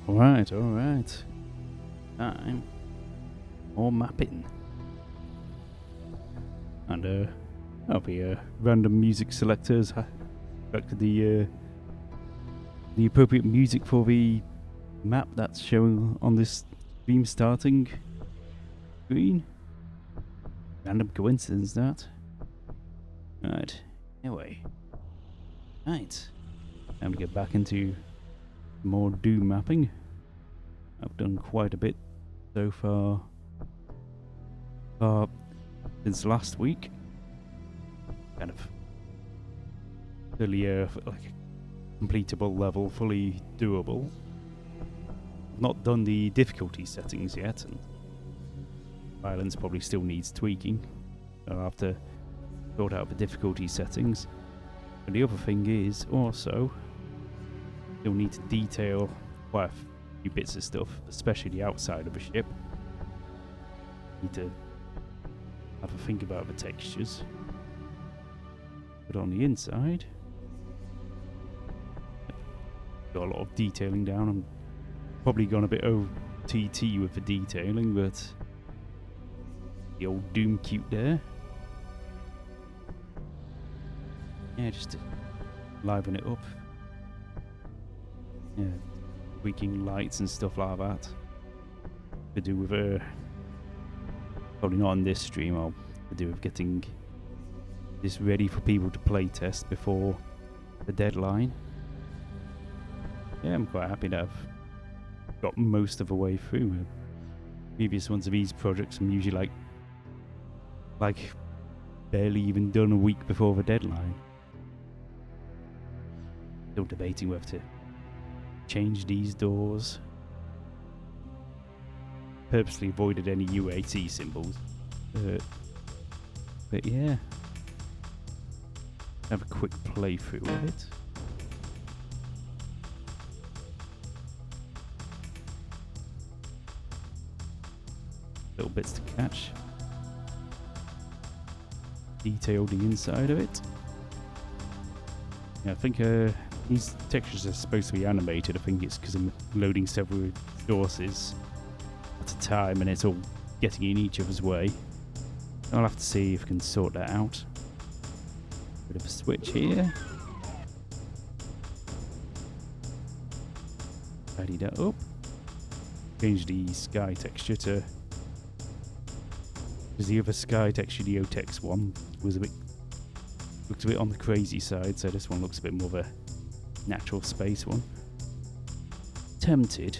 Alright, alright. Time. More mapping. And, I'll be random music selectors. Selected the appropriate music for the map that's showing on this stream starting screen. Random coincidence, that. Right. Anyway. Right. Time to get back into more Doom mapping. I've done quite a bit so far since last week. Kind of fully like a completable level, fully doable. I've not done the difficulty settings yet, and violence probably still needs tweaking. So I'll have to sort out the difficulty settings. But the other thing is also you'll need to detail quite a few bits of stuff, especially the outside of a ship. Need to have a think about the textures. But on the inside, got a lot of detailing down. I'm probably gone a bit OTT with the detailing, but the old Doom cute there. Yeah, just to liven it up. Yeah, tweaking lights and stuff like that. To do with probably not on this stream. I'll do with getting this ready for people to play test before the deadline. Yeah, I'm quite happy that I've got most of the way through. Previous ones of these projects, I'm usually like barely even done a week before the deadline. Still debating whether to change these doors. Purposely avoided any UAT symbols. But yeah. Have a quick playthrough of it. Little bits to catch. Detail the inside of it. Yeah, I think these textures are supposed to be animated. I think it's because I'm loading several sources at a time and it's all getting in each other's way. I'll have to see if I can sort that out. Bit of a switch here. Tidy that up. Change the sky texture to, because the other sky texture, the OTEX one, looked a bit on the crazy side, so this one looks a bit more of a natural space one. Tempted,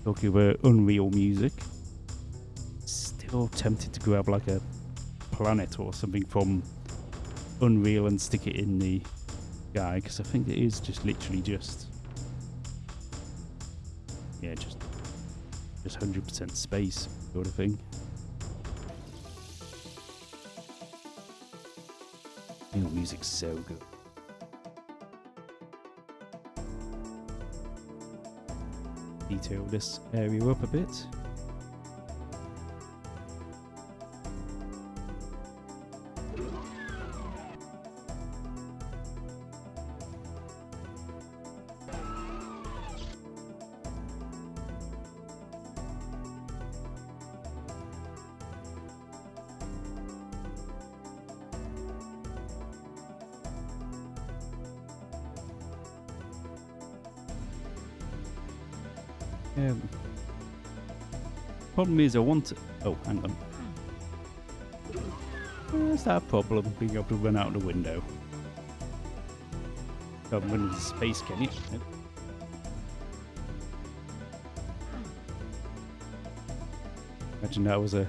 talking about Unreal music, still tempted to grab like a planet or something from Unreal and stick it in the sky, because I think it is just literally just 100% space sort of thing. Unreal music's so good. Detail this area up a bit. Problem is, I want to. Oh, hang on. Where's that problem? Being able to run out the window. Can't run into space, can you? Nope. Imagine that was a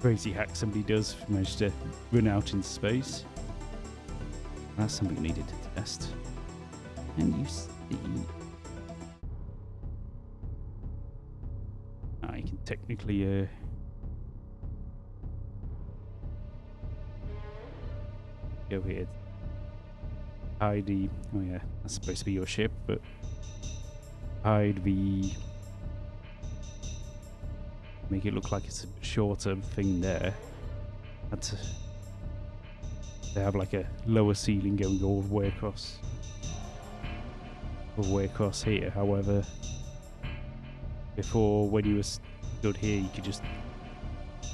crazy hack somebody does, managed to run out in space. That's something I needed to test. Can you see? You can technically go here. Hide the. Oh yeah, that's supposed to be your ship, but hide the. Make it look like it's a shorter thing there. They have like a lower ceiling going all the way across all the way across here. However, before when you were stood here, you could just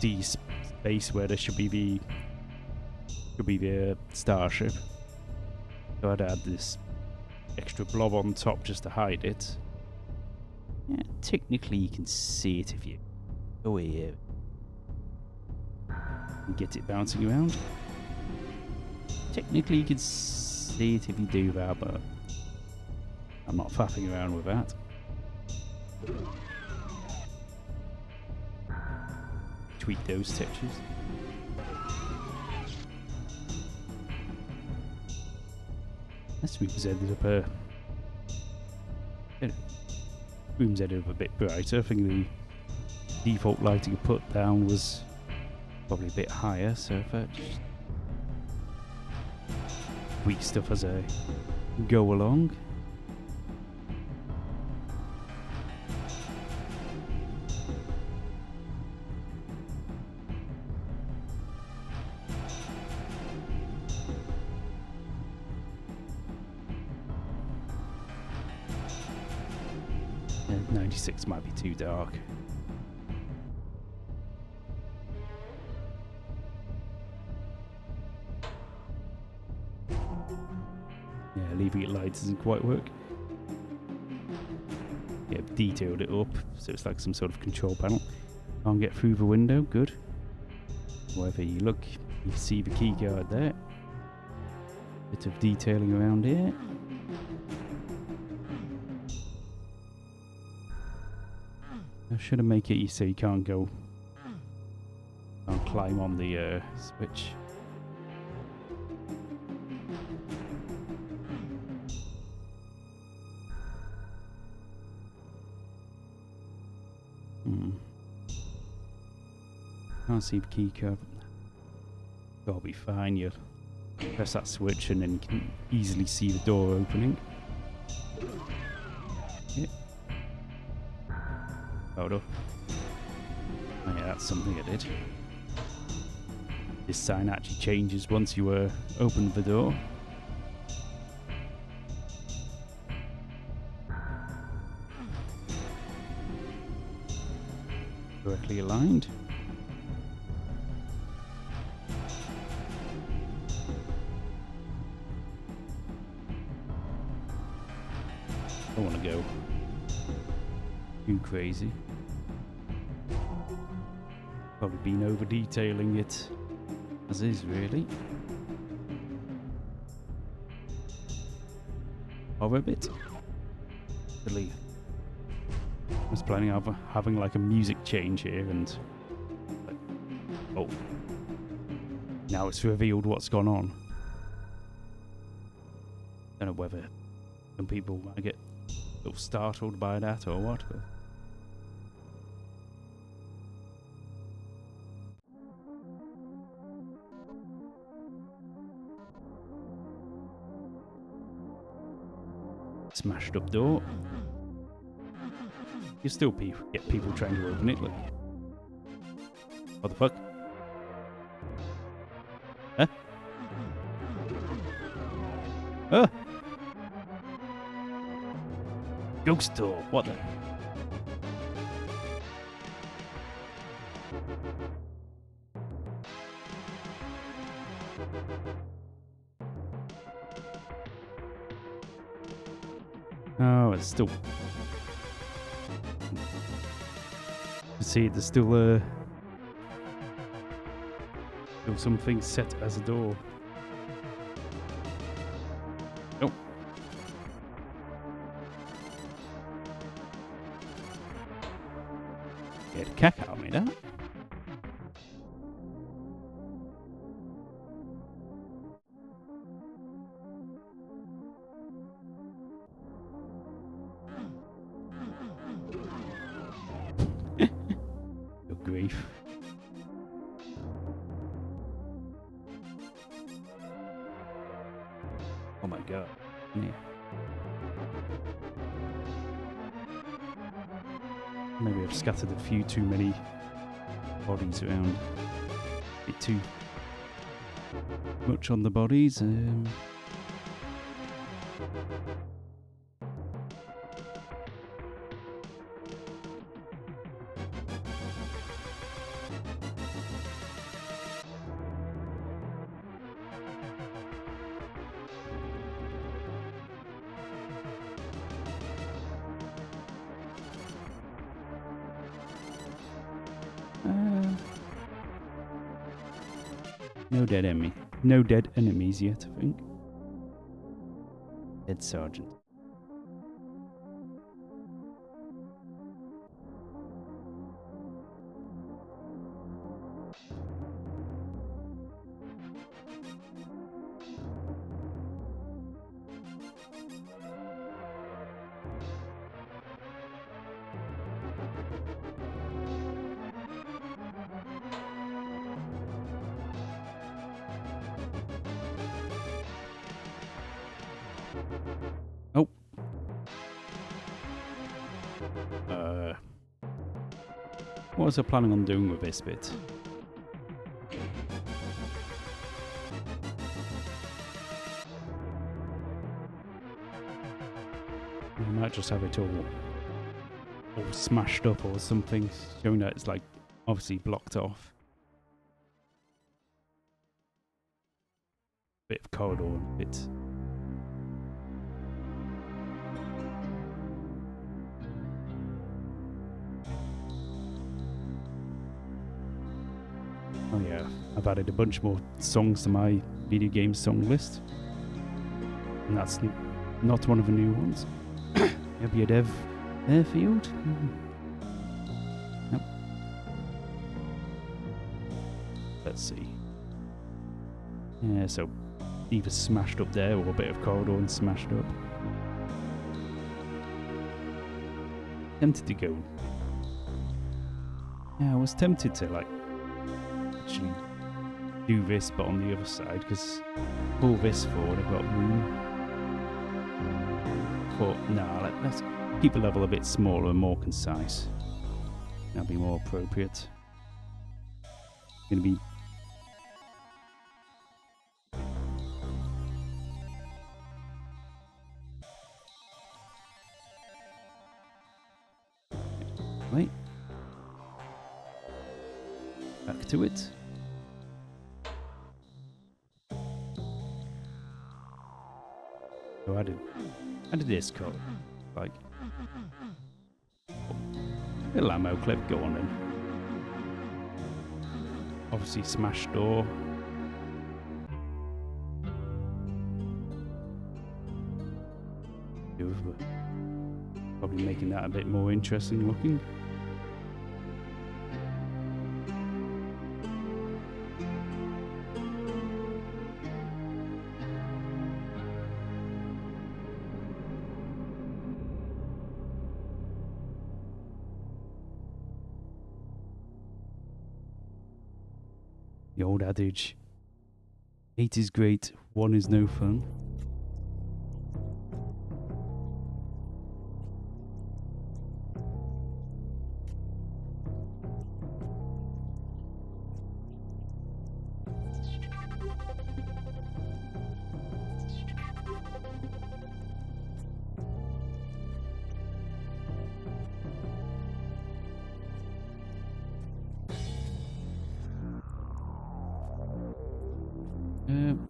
see space where there should be the starship. So I'd add this extra blob on top just to hide it. Yeah, technically you can see it if you go here and get it bouncing around. Technically you can see it if you do that, but I'm not faffing around with that. Tweak those textures. This room's ended up room's ended up a bit brighter. I think the default lighting I put down was probably a bit higher, so if I just tweak stuff as I go along. And 96 might be too dark. Yeah, leaving it light doesn't quite work. Yeah, detailed it up so it's like some sort of control panel. Can't get through the window, good. Wherever you look, you see the key guard there. Bit of detailing around here. I should have make it so you can't climb on the switch. Can't see the key card. That'll be fine. You press that switch and then you can easily see the door opening. Yeah. Hold up. Oh yeah, that's something I did. This sign actually changes once you open the door. Correctly aligned. I don't want to go too crazy. Probably been over detailing it as is, really. Over a bit. Really. I was planning on having like a music change here and like, oh, now it's revealed what's gone on. Don't know whether some people might get a little startled by that or what, but smashed up door. You still get people trying to open it. Look. What the fuck? Huh? Oh! Ghost door. What the? Oh, it's still. See, there's still something set as a door. Oh. Get a cack out of me, that. Good grief. Oh my god. Yeah. Maybe I've scattered a few too many bodies around. A bit too much on the bodies. No dead enemy. No dead enemies yet, I think. Dead sergeant. Oh. What was I planning on doing with this bit? I might just have it all smashed up or something, showing that it's like obviously blocked off. Bit of corridor, bit. Oh yeah, I've added a bunch more songs to my video game song list. And that's not one of the new ones. Maybe a dev airfield? Nope. Let's see. Yeah, so either smashed up there or a bit of corridor and smashed up. Tempted to go. Yeah, I was tempted to like actually do this but on the other side, because pull this forward, I've got room. But no, let's keep the level a bit smaller and more concise. That'll be more appropriate. Gonna be right. Back to it. So I did this code. Like little ammo clip, go on then. Obviously smash door. Probably making that a bit more interesting looking. The old adage, 8 is great, 1 is no fun.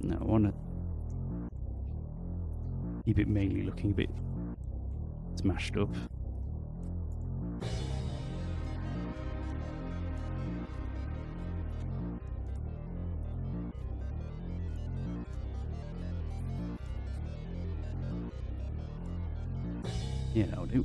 No, I want to keep it mainly looking a bit smashed up. Yeah, that'll do.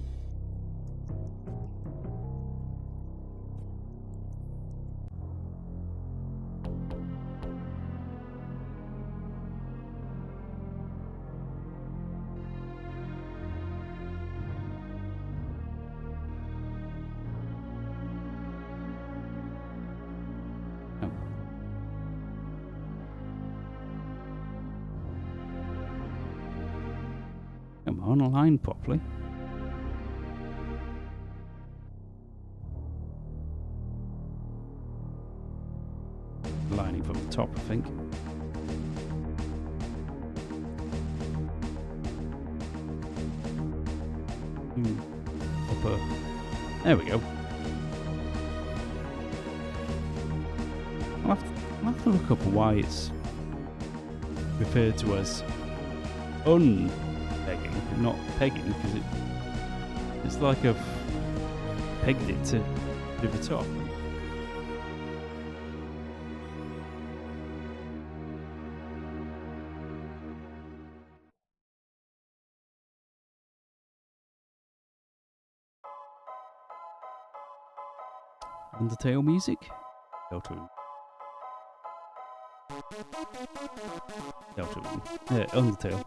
Come on, align properly. Lining from the top, I think. Upper. There we go. I'll have to look up why it's referred to as unpegging, not pegging, because it's like I've pegged it to the top. Undertale music? Deltarune. Deltarune. Undertale.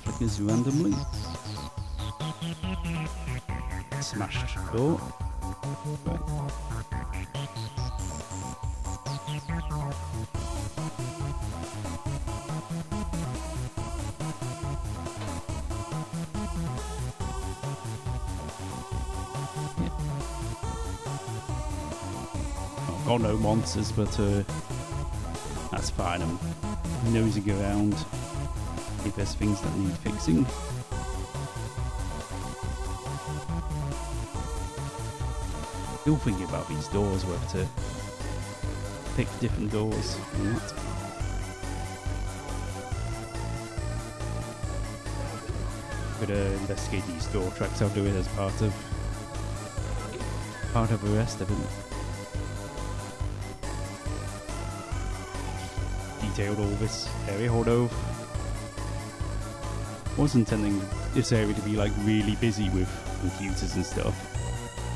Flickers randomly. Smashed door. Right. Got no monsters, but that's fine. I'm nosing around if there's things that need fixing. Still thinking about these doors, whether to pick different doors or not. Could investigate these door tracks. I'll do it as part of the rest of it. Detailed all this area, although I was intending this area to be like really busy with computers and stuff,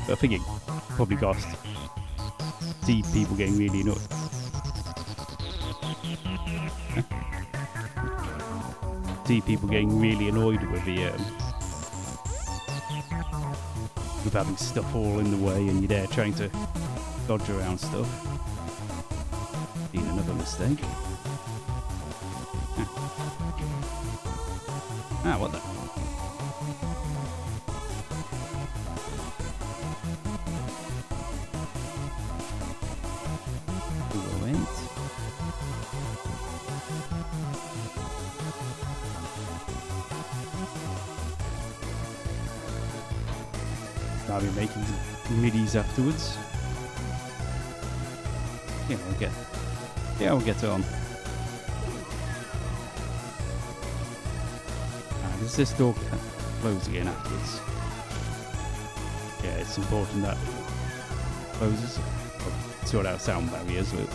but I think it probably cost see people getting really annoyed. See people getting really annoyed with the with having stuff all in the way and you're there trying to dodge around stuff. Been another mistake. Ah, what the? Wait. I'll be making middies afterwards. Yeah, we'll get on. Does this door close again afterwards? Yeah, it's important that it closes. I'll sort out sound barriers with.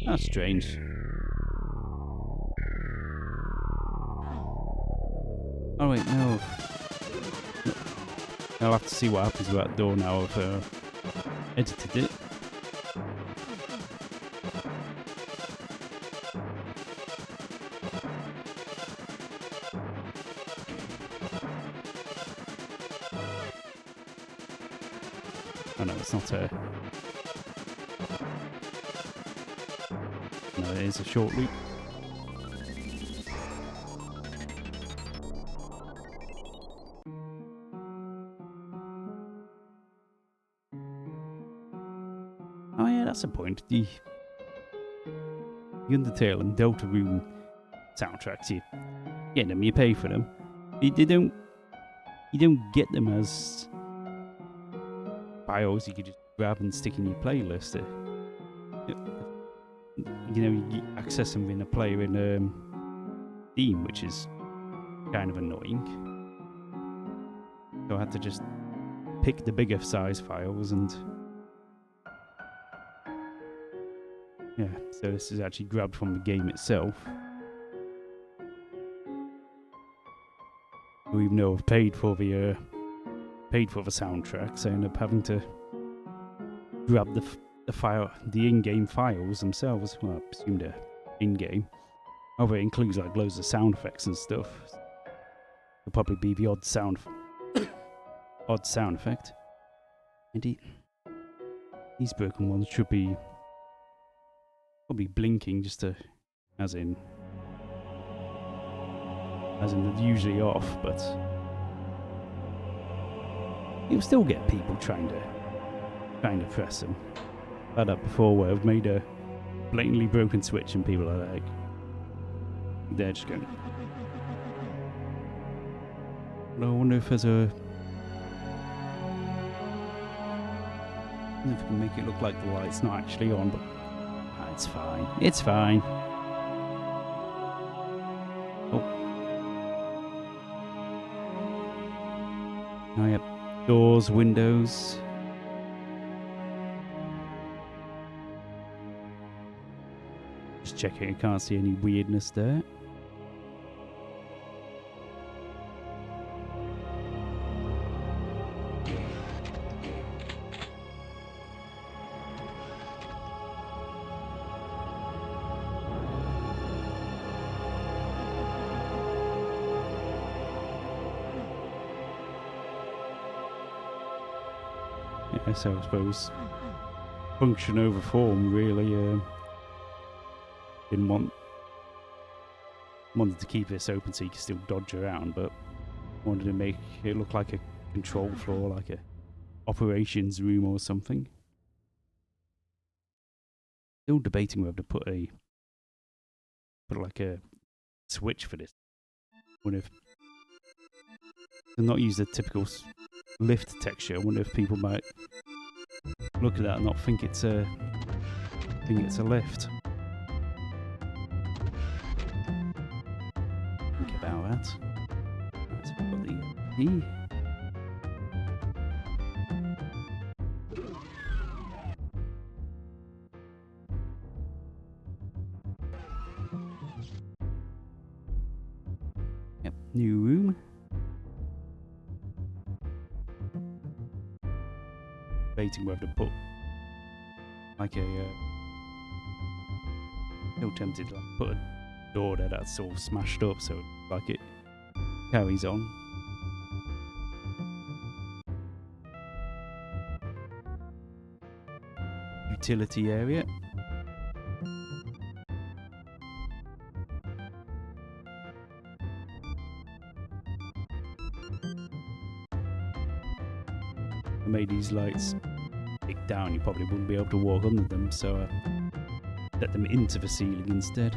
That's strange. Oh wait, no. I'll have to see what happens with that door now I've edited it. Oh no, it's not a... No, it is a short loop. Oh yeah, that's a point. The Undertale and Deltarune soundtracks, you get them, you pay for them. You don't get them as files you could just grab and stick in your playlist. You access them in a player in Steam, which is kind of annoying. So I had to just pick the bigger size files and yeah, so this is actually grabbed from the game itself. Even though I've paid for the soundtrack, so I end up having to grab the in-game files themselves. Well, I presume they're in-game. Although it includes like loads of sound effects and stuff. It'll probably be the odd sound effect. And these broken ones should be probably blinking just to, as in they're usually off, but you'll still get people trying to press them. I've had that before where I've made a blatantly broken switch and people are like, they're just going. But I wonder if there's a... I don't know if I can make it look like the light's not actually on, but it's fine. It's fine. doors, windows. Just checking, I can't see any weirdness there. Yeah, so I suppose function over form really. Wanted to keep this open so you can still dodge around, but wanted to make it look like a control floor, like a operations room or something. Still debating whether to put like a switch for this. Wonder if to not use the typical lift texture. I wonder if people might look at that and not think it's a lift. Think about that. Let's put the key. Yep, new room. Debating whether to put like a still tempted to put a door there that's all smashed up so like it carries on. Utility area. I made these lights stick down, you probably wouldn't be able to walk under them, so I set them into the ceiling instead.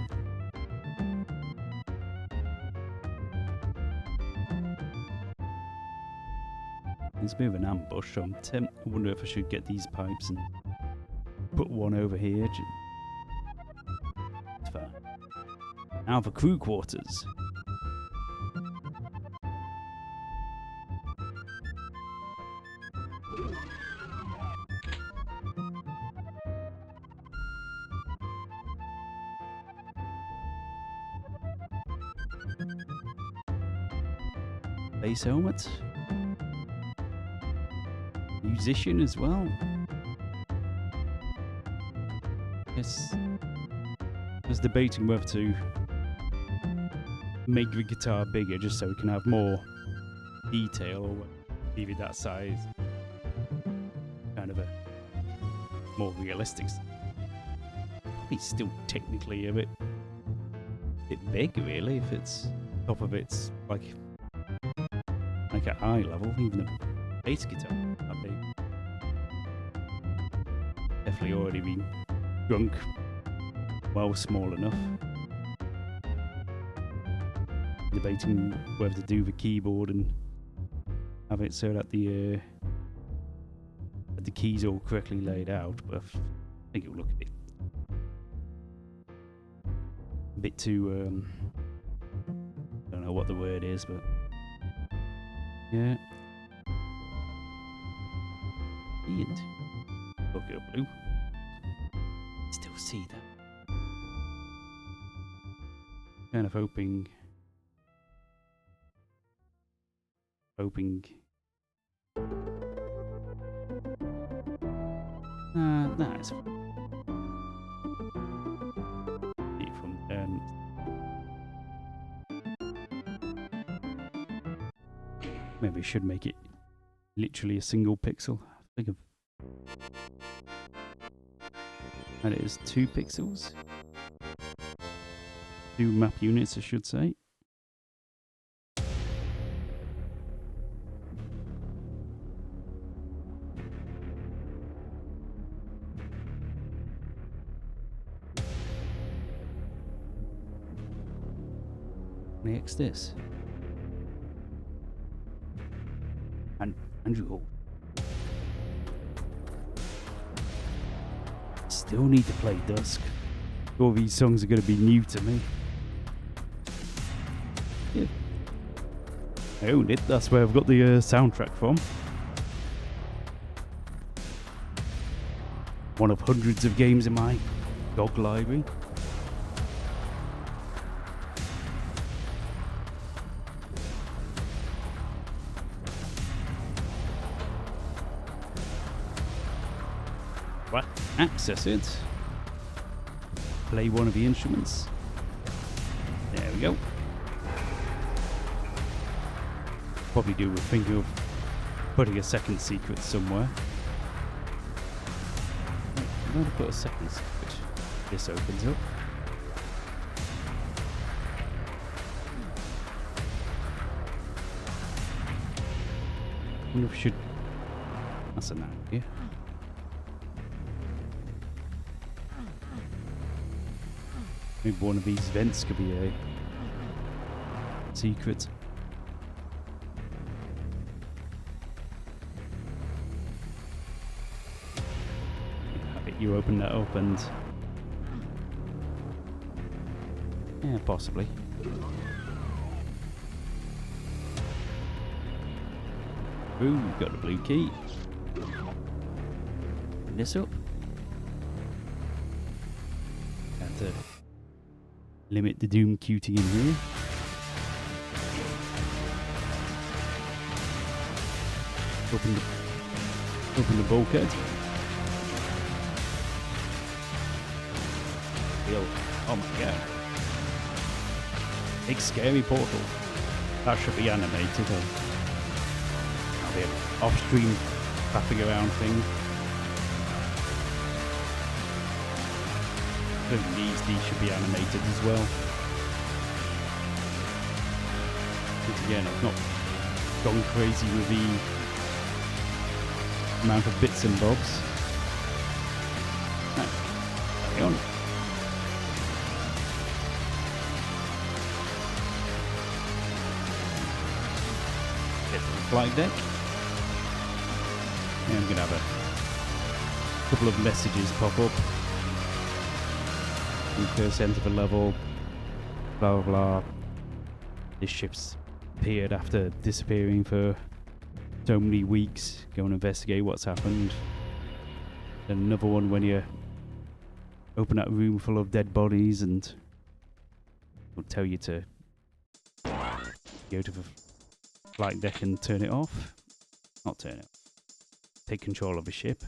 There's a bit of an ambush, so I wonder if I should get these pipes and put one over here. It's fine. Now for crew quarters. Base helmet. Musician as well. Yes. I was debating whether to make the guitar bigger just so we can have more detail, or leave it that size. Kind of a more realistic. It's still technically a bit big, really. If it's top of it's like at eye level, even a bass guitar that big. Definitely already been drunk well small enough. Debating whether to do the keyboard and have it so that the keys are all correctly laid out, but I think it will look a bit too I don't know what the word is, but yeah. And look at blue. Still see that. Kind of hoping. Nah, it's fine. See from maybe I should make it literally a single pixel. Think of, and it is 2 pixels. 2 map units, I should say. Next this. And Andrew Hall. Still need to play Dusk. All these songs are going to be new to me. Yeah. I own it. That's where I've got the soundtrack from. one of hundreds of games in my GOG library. Right, access it. Play one of the instruments. There we go. Probably do with thinking of putting a second secret somewhere. I'm going to put a second secret. This opens up. I wonder if we should. That's an idea. Maybe one of these vents could be a secret. You open that up and... yeah, possibly. Ooh, we've got the blue key. Open this up. Have to limit the Doom QT in here. Open the bulkhead. Oh my god. Big scary portal. That should be animated. That'll be an off-stream faffing around thing. I think these should be animated as well. But again, I've not gone crazy with the amount of bits and bobs. Carry on. Flight deck. And I'm going to have a couple of messages pop up. First enter the level, blah blah blah. This ship's appeared after disappearing for so many weeks. Go and investigate what's happened. Then another one when you open that room full of dead bodies and it'll tell you to go to the flight deck and turn it off. Not turn it. Take control of the ship.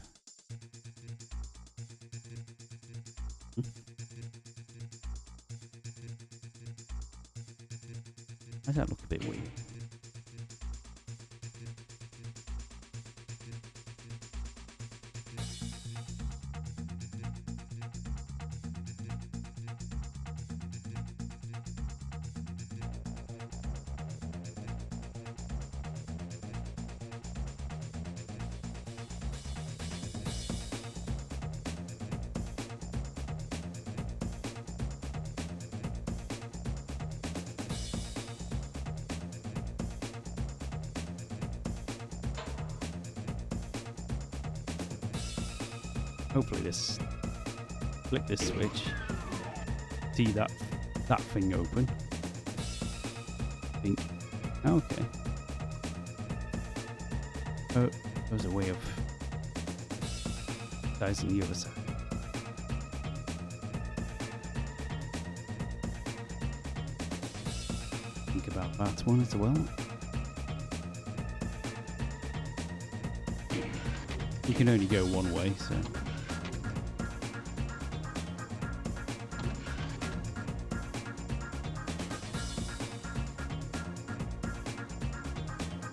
Why does that look a bit weird? Hopefully this, flick this switch, see that thing open. I think, okay. Oh, there's a way of dicing the other side. Think about that one as well. You can only go one way, so.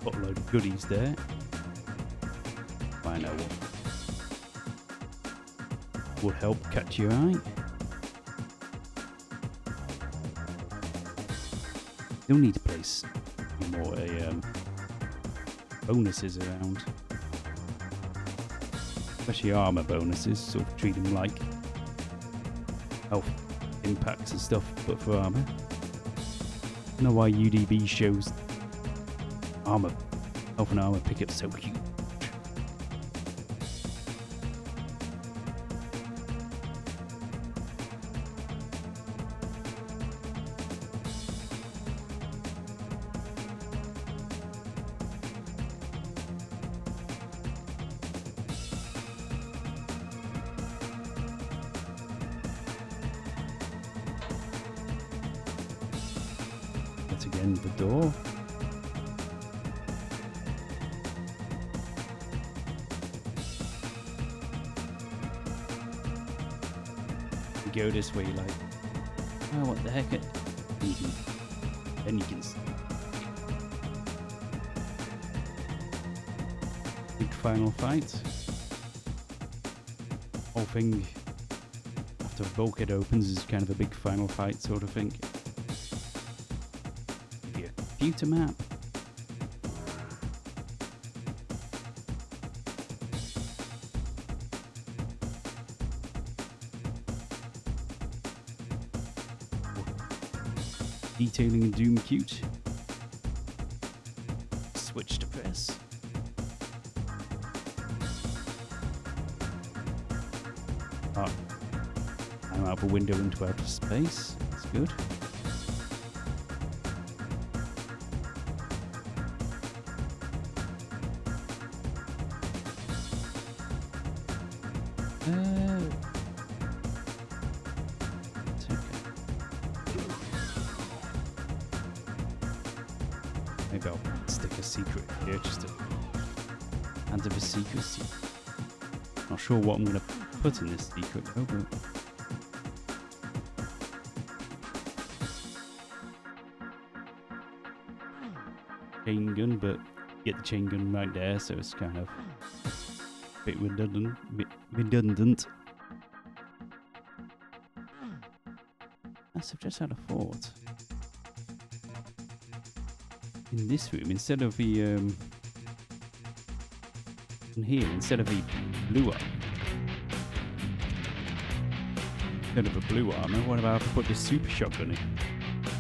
Got a load of goodies there. Find out what would help catch your eye. You'll need to place more bonuses around. Especially armor bonuses, sort of treat them like health impacts and stuff, but for armor. I don't know why UDB shows armor, health and armor pickup so huge. Yet again, the door. You go this way, like, oh, what the heck? Then you can see. Big final fight. Whole thing after a bulkhead opens is kind of a big final fight sort of thing. Maybe a computer map. Detailing and Doom cute. Switch to press. Oh, I'm out of a window into outer space. That's good. It's okay. Maybe I'll stick a secret here just to add of a secrecy. Not sure what I'm going to put in this secret though, but chain gun, but get the chain gun right there, so it's kind of a bit redundant. I've just had a thought. In this room, instead of the in here, instead of the blue armor, what about if I put the super shotgun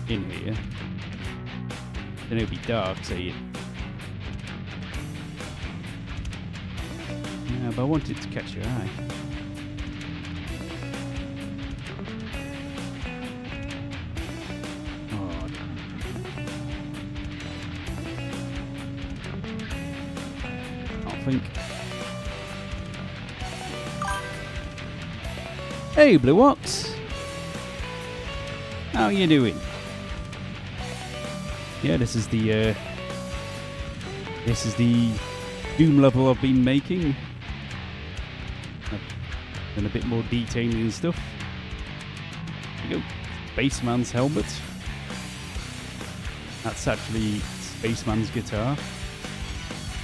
in here? Then it'll be dark, so you. Yeah, but I want it to catch your eye. Oh. I think. Hey, Blue Ox. How you doing? Yeah, this is the Doom level I've been making. I've done a bit more detailing and stuff. There you go. Spaceman's helmet. That's actually Spaceman's guitar.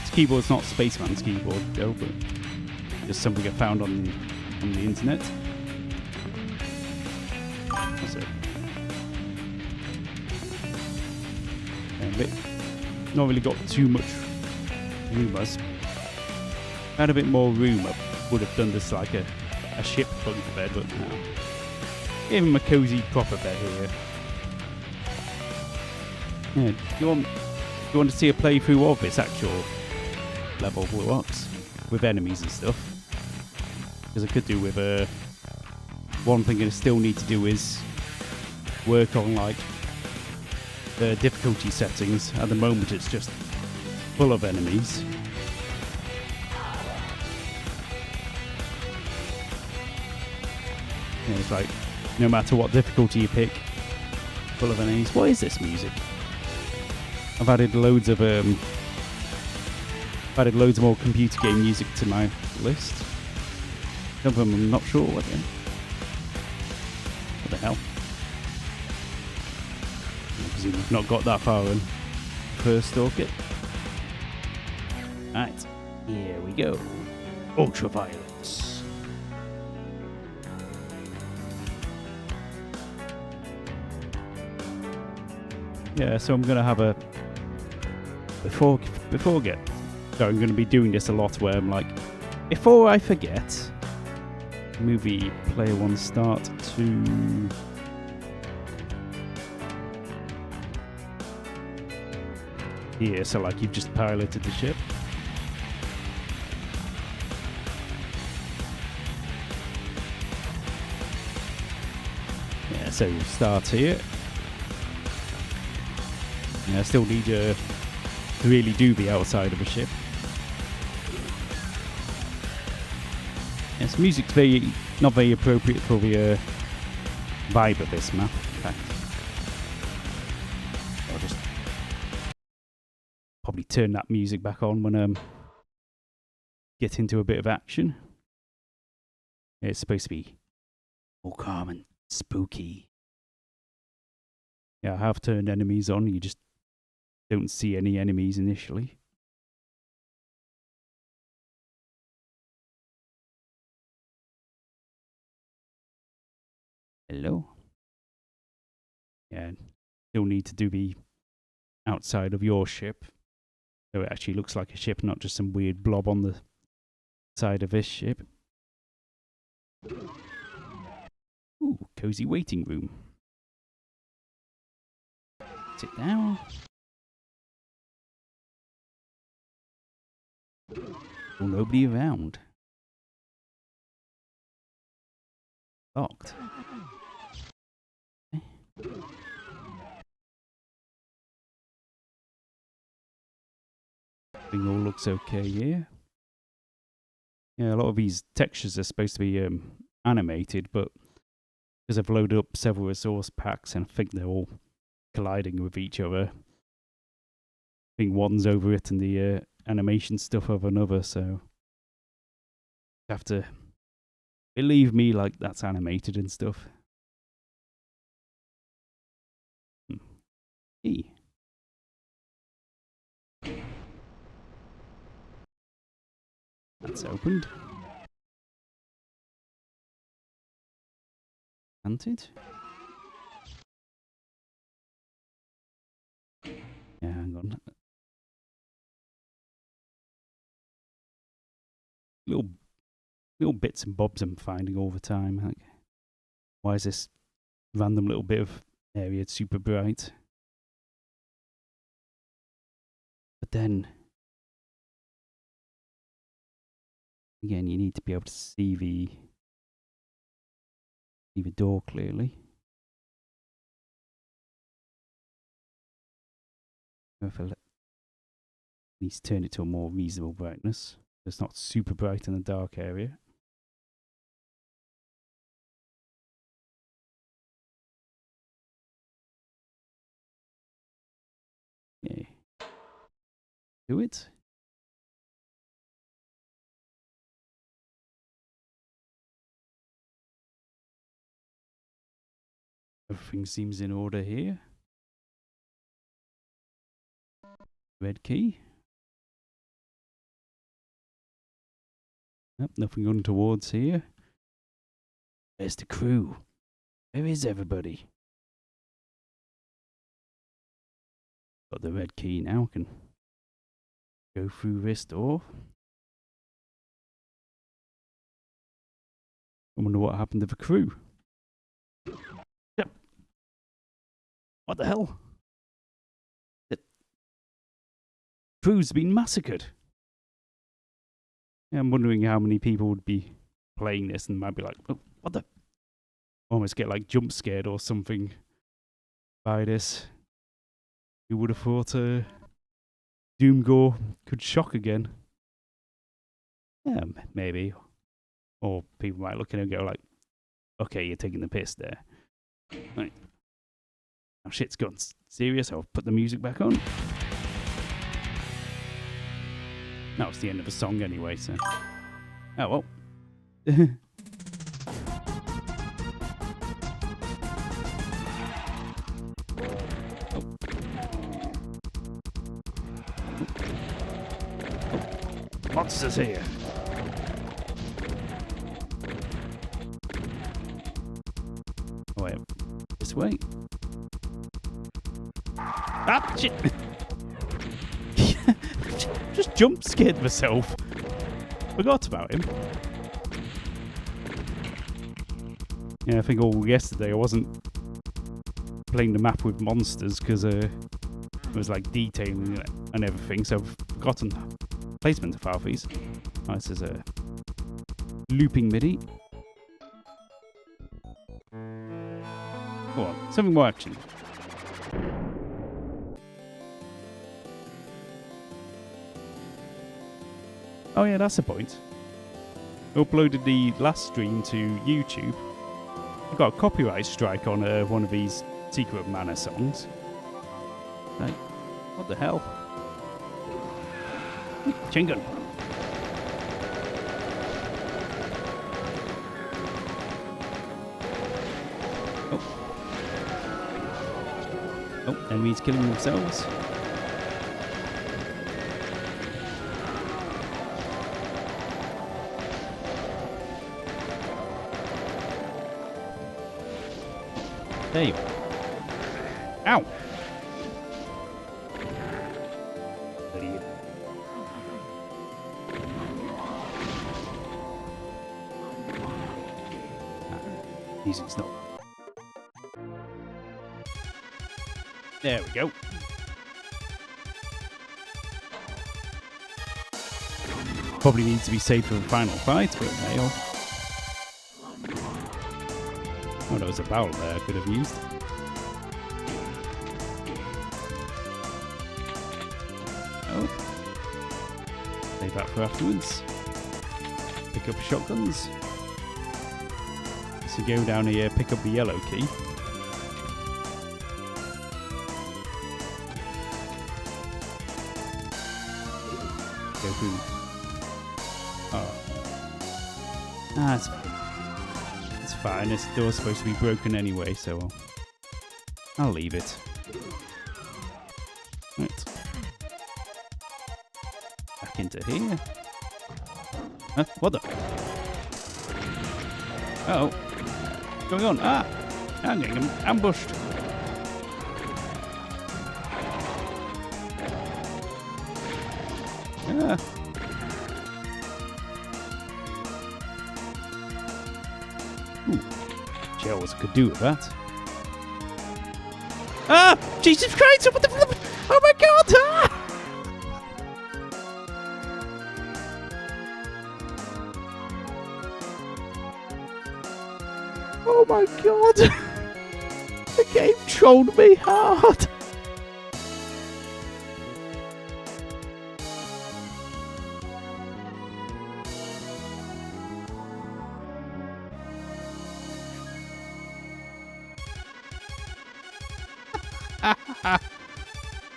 This keyboard's not Spaceman's keyboard though, but just something I found on the internet. That's it. Not really got too much room. If I had a bit more room, I would have done this like a ship bunker bed, but no. Give him a cozy proper bed here. Yeah, do you want to see a playthrough of this actual level Blue Ops with enemies and stuff? Because I could do with one thing I still need to do is work on like the difficulty settings. At the moment it's just full of enemies. Yeah, it's like no matter what difficulty you pick, full of enemies. What is this music? I've added loads more computer game music to my list. Some of them I'm not sure what they are. What the hell? We've not got that far in first stalk it. Right, here we go. Ultraviolence. Yeah, so I'm gonna have a before I get so I'm gonna be doing this a lot where I'm like, before I forget, movie player one start to here, so like you've just piloted the ship. Yeah, so we'll start here. Yeah, I still need to really do the outside of a ship. Yes, music's not very appropriate for the vibe of this map, in fact. I'll just probably turn that music back on when get into a bit of action. It's supposed to be more calm and spooky. Yeah, I have turned enemies on. You just don't see any enemies initially. Hello? Yeah, still need to do the outside of your ship. So it actually looks like a ship, not just some weird blob on the side of this ship. Ooh, cozy waiting room. Sit down. Oh, nobody around. Locked. Okay. Everything all looks okay here. Yeah, a lot of these textures are supposed to be animated, but because I've loaded up several resource packs and I think they're all colliding with each other. I think one's over it and the animation stuff of another, so you have to believe me like that's animated and stuff. E. That's opened. Hunted. Yeah, hang on. Little bits and bobs I'm finding all the time. Like, why is this random little bit of area super bright? But then again, you need to be able to see the door clearly. If I at least turn it to a more reasonable brightness, so it's not super bright in the dark area. Yeah. Do it. Everything seems in order here. Red key. Nope, nothing untowards here. Where's the crew? Where is everybody? Got the red key now. Can go through this door. I wonder what happened to the crew. Yep. What the hell? The crew's been massacred. Yeah, I'm wondering how many people would be playing this and might be like, oh, what the? Almost get like jump scared or something by this. Who would have thought Doomgore could shock again? Yeah, maybe. Or people might look at it and go like, okay, you're taking the piss there. Right. Now shit's gone serious. I'll put the music back on. That was the end of the song anyway, so. Oh well. Monsters here. Oh, wait, this way. Ah, shit! Just jump scared myself. Forgot about him. Yeah, I think all yesterday I wasn't playing the map with monsters because it was like detailing and everything, so I've forgotten placement of half these. Oh, this is a looping MIDI. Go on, something more action. Oh yeah, that's the point. I uploaded the last stream to YouTube. I got a copyright strike on one of these Secret Mana songs. Like, what the hell? Chain gun. Oh, enemies killing themselves. There you are. Ow! Idiot. Music's not. There we go. Probably needs to be saved for the final fight, but nail. Oh, there was a barrel there I could have used. Oh. Save that for afterwards. Pick up shotguns. So go down here, pick up the yellow key. Go through. Oh. Ah, it's fine. This door's supposed to be broken anyway, so I'll leave it. Right. Back into here. Huh? What the? Uh-oh. What's going on? Ah! I'm getting ambushed. Ah. Ooh. Shells could do with that. Ah! Jesus Christ! What the flip? Oh my god! Ah! Oh my god! The game trolled me hard!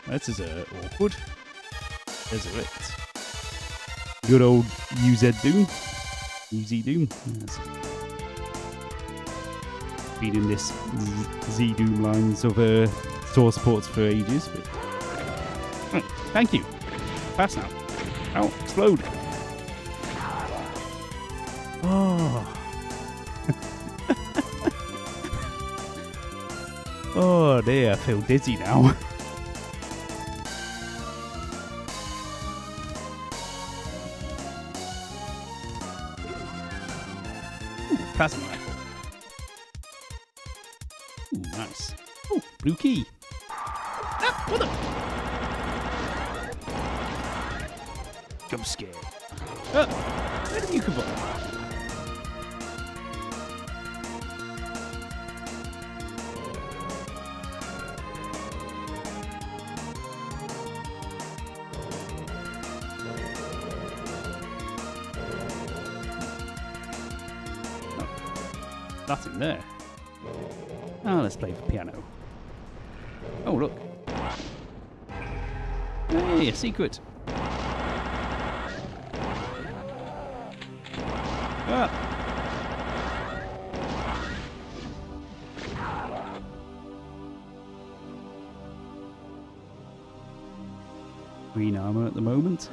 This is awkward. There's it. Good old UZ Doom. UZ Doom. Yes. Feeding this Z Doom lines of source ports for ages. But... Oh, thank you. Pass now. Ow, explode. Oh. Oh dear, I feel dizzy now. Plasma rifle. Ooh, nice. Ooh, blue key. Ah, what the? Jump scare. Where did you come from? Nothing there. Oh, let's play the piano. Oh, look. Hey, a secret. Ah. Green armor at the moment.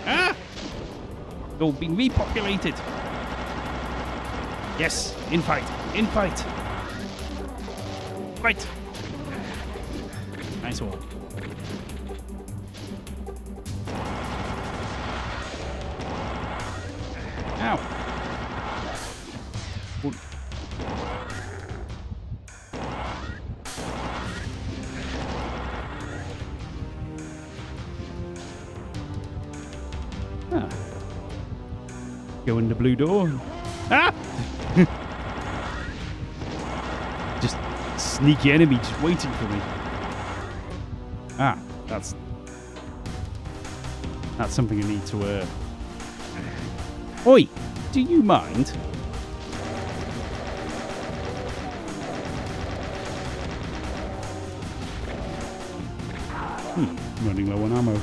Ah! It's all been repopulated. Yes, in fight, in fight. Fight. Nice one. Ow. Oh. Ah. Go in the blue door. Ah! Just sneaky enemy just waiting for me. Ah, that's something I need to Oi, do you mind? Running low on ammo.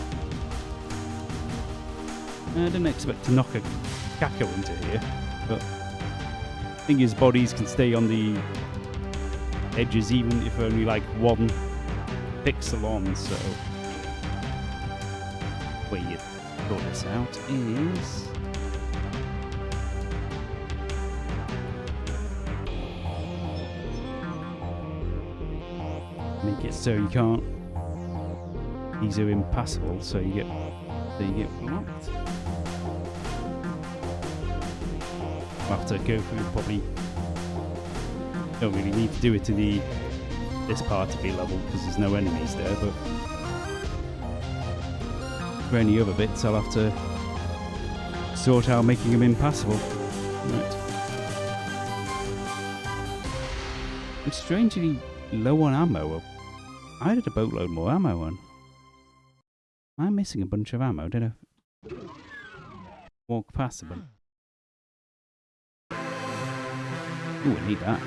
I didn't expect to knock a Kako into here, but I think his bodies can stay on the edges even if only like 1 pixel on, so way you sort this out is make it so you can't, these are impassable, so you get blocked. I'll have to go through, probably don't really need to do it to this part to be level because there's no enemies there, but for any other bits I'll have to sort out making them impassable. Right. It's strangely low on ammo. I had a boatload more ammo on. Am I missing a bunch of ammo? Did I walk past a bunch? Ooh, I need that.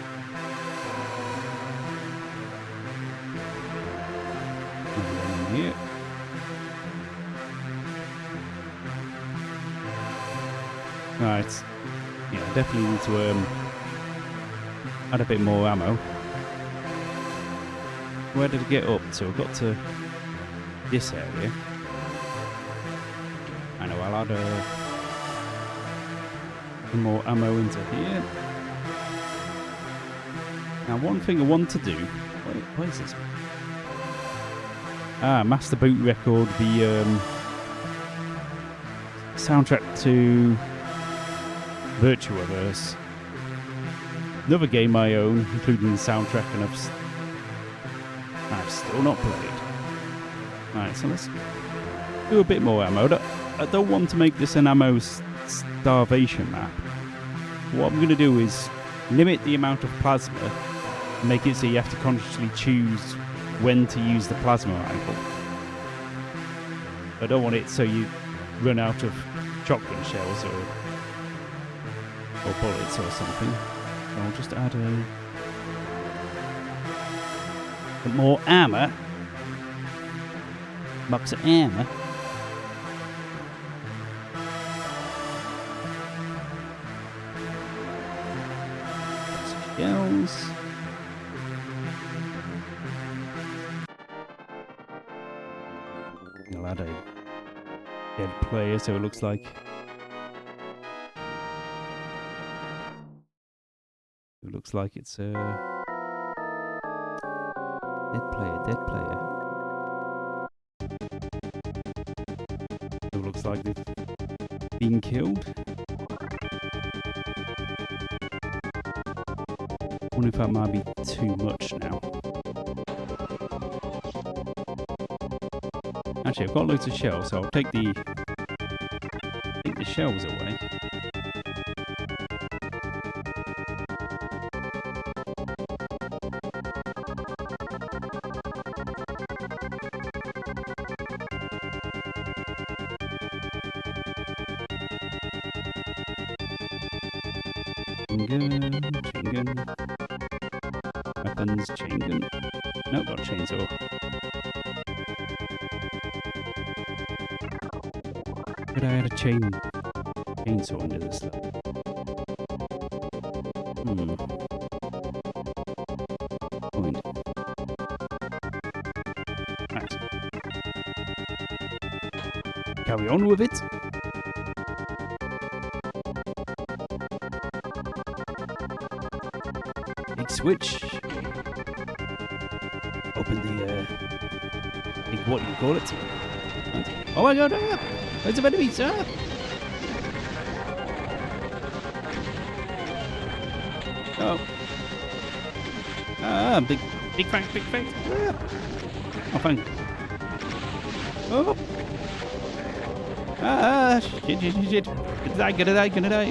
Another one in here. Right. Yeah, I definitely need to add a bit more ammo. Where did it get up to? I got to this area. I know, I'll add some more ammo into here. Now, one thing I want to do... What is this? Master Boot Record, the soundtrack to Virtuaverse. Another game I own, including the soundtrack, and I've still not played. Alright, so let's do a bit more ammo. I don't want to make this an ammo starvation map. What I'm going to do is limit the amount of plasma and make it so you have to consciously choose when to use the plasma rifle. I don't want it so you run out of shotgun shells or bullets or something. So I'll just add a more ammo. Box of ammo. Shells. I'll add a dead player so it looks like it's a dead player. So it looks like they've been killed. I wonder if that might be too much now. Actually, I've got loads of shells, so I'll take the shells away. Chain gun. Weapons, chain gun. No, not chainsaw. Could I add a chainsaw into this level? Point. Right. Carry on with it. Big switch. Open the big, what do you call it? Right. Oh my god, loads of enemies, Oh. Big Frank. Oh, thank. Oh. Shit. Gonna die.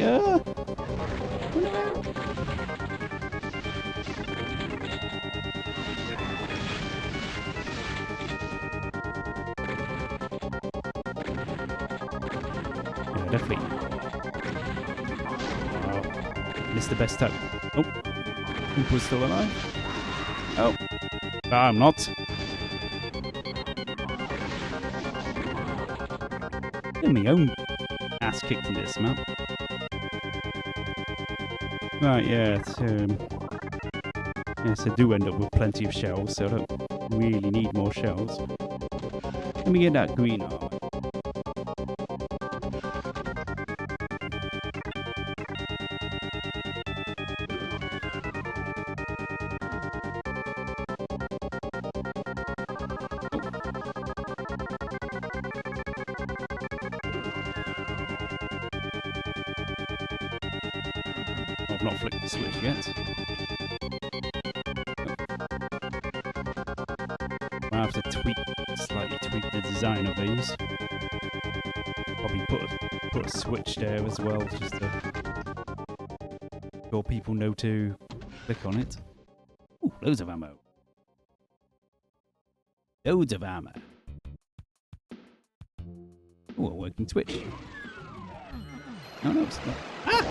Definitely. Oh, missed the best time. Oh, Cooper's still alive. Oh, I'm not. Getting my own ass kicked in this map. Right, yeah, yes, I do end up with plenty of shells, so I don't really need more shells. Let me get that green armor. I've not flicked the switch yet. I have to slightly tweak the design of these. Probably put a switch there as well, just to sure people know to click on it. Ooh, loads of ammo. Loads of ammo. Ooh, a working switch. No, it's not. Ah!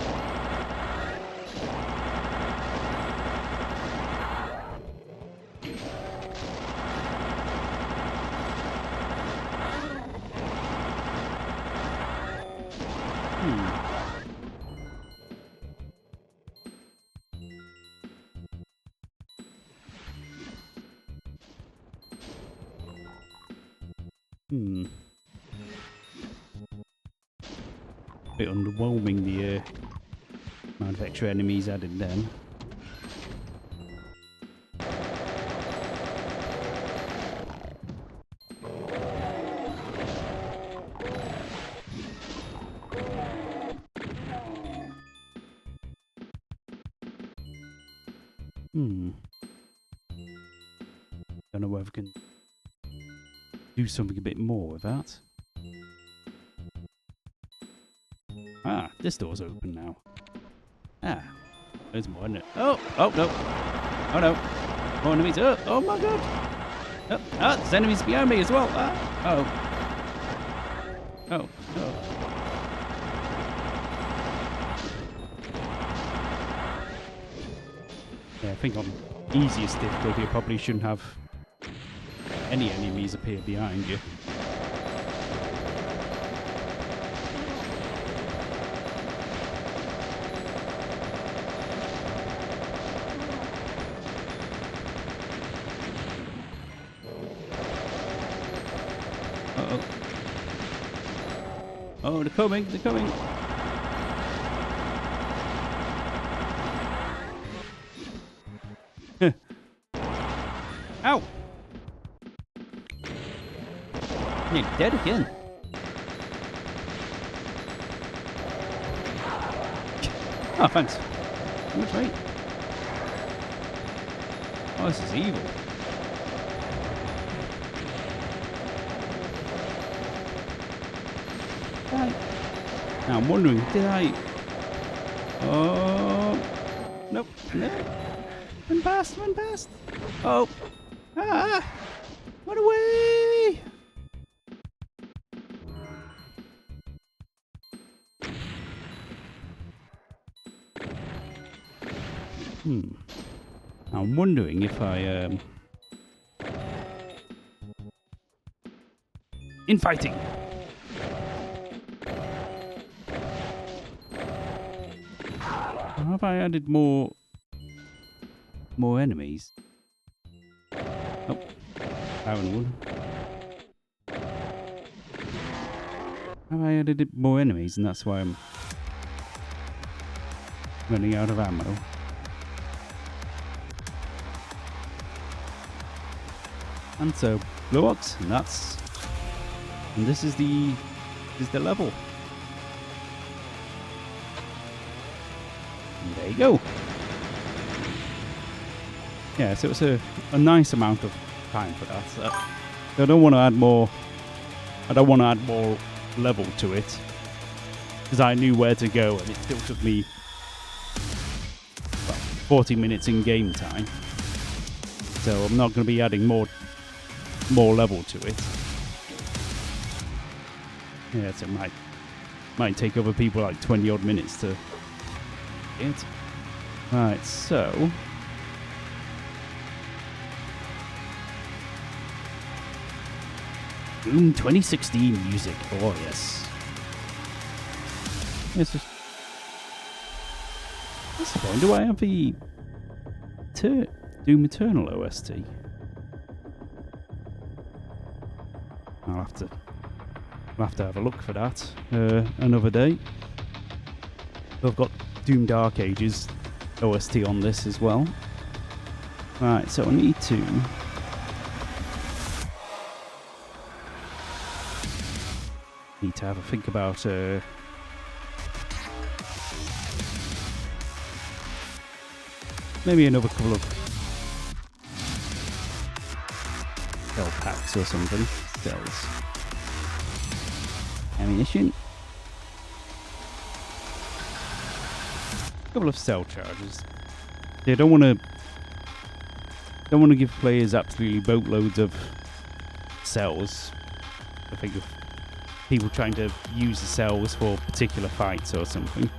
Bit underwhelming, the amount of extra enemies added then. Don't know whether I can do something a bit more with that. Ah, this door's open now. Ah, there's more in it. Oh no. Oh no. More enemies. Oh my god. Oh, there's enemies behind me as well. Oh. Yeah, I think on easiest difficulty I probably shouldn't have any enemies appear behind you. Oh, they're coming. Ow! You're dead again. Oh, thanks. How much weight? Oh, this is evil. Now I'm wondering, did I... Oh... Nope. No. Run past. Oh. Run away! I'm wondering if I, Infighting! Have I added more enemies? Oh, found one. Have I added more enemies and that's why I'm running out of ammo? And so, blowups, and this is the level. And there you go. Yeah, so it's a nice amount of time for that. So I don't want to add more. I don't want to add more level to it because I knew where to go, and it still took me about 40 minutes in game time. So I'm not going to be adding more level to it. Yeah, so it might take other people like 20 odd minutes to get. Right, so Doom 2016 music. Oh yes. It's just... That's the point. Do I have the Doom Eternal OST? I'll have to have a look for that another day. I've got Doom Dark Ages OST on this as well. Right, so I need to have a think about maybe another couple of cell packs or something. Cells. Ammunition. A couple of cell charges. They don't want to give players absolutely boatloads of cells. I think of people trying to use the cells for particular fights or something.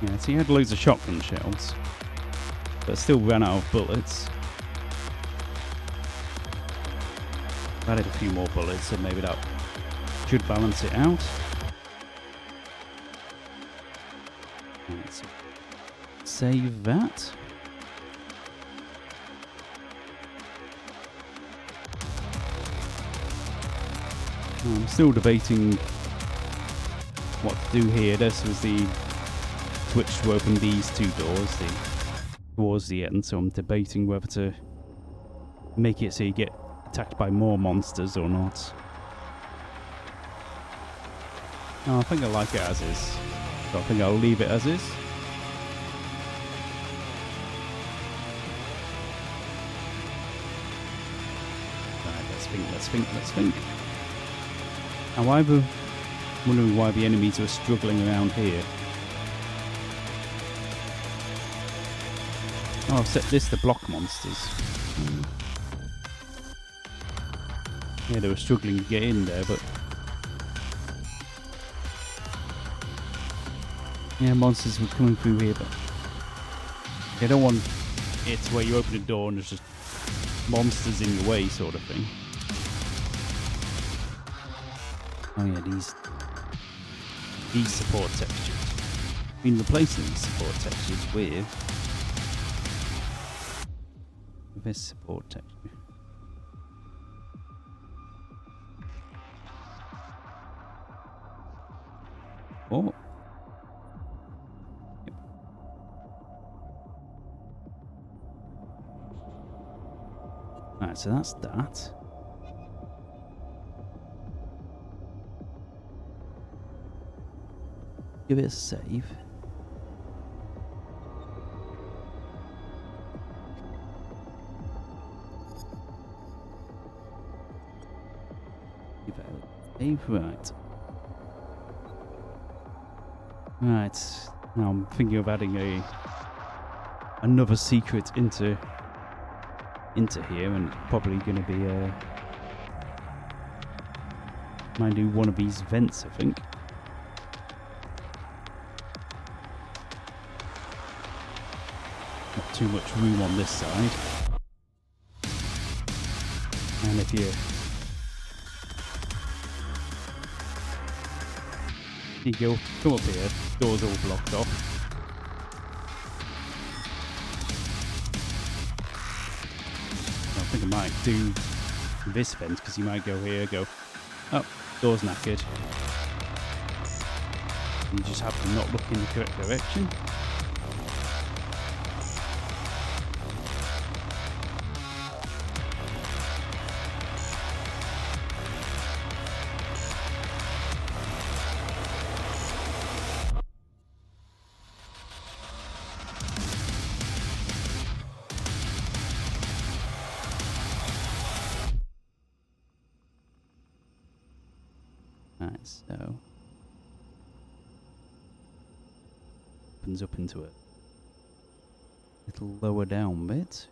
Yeah, so he had loads of shotgun shells, but still ran out of bullets. Added a few more bullets, so maybe that should balance it out. Let's save that. I'm still debating what to do here. This was the switch to open these two doors towards the end, so I'm debating whether to make it so you get attacked by more monsters or not. No, I think I like it as is, so I think I'll leave it as is. Right, let's think. Now I'm wondering why the enemies are struggling around here. Oh, I've set this to block monsters. Yeah, they were struggling to get in there, but... Yeah, monsters were coming through here, but... They don't want it where you open a door and there's just monsters in your way, sort of thing. Oh yeah, these support textures. I've been replacing these support textures with this support texture. Oh. Yep. Alright, so that's that. Give it a save. Give it a save, right. Right, now I'm thinking of adding another secret into here, and probably going to be might do one of these vents, I think. Not too much room on this side, and if you come up here, doors all blocked off. I think I might do this vent, because you might go here, go, oh, door's knackered. You just have to not look in the correct direction. Right, so opens up into a little lower down bit.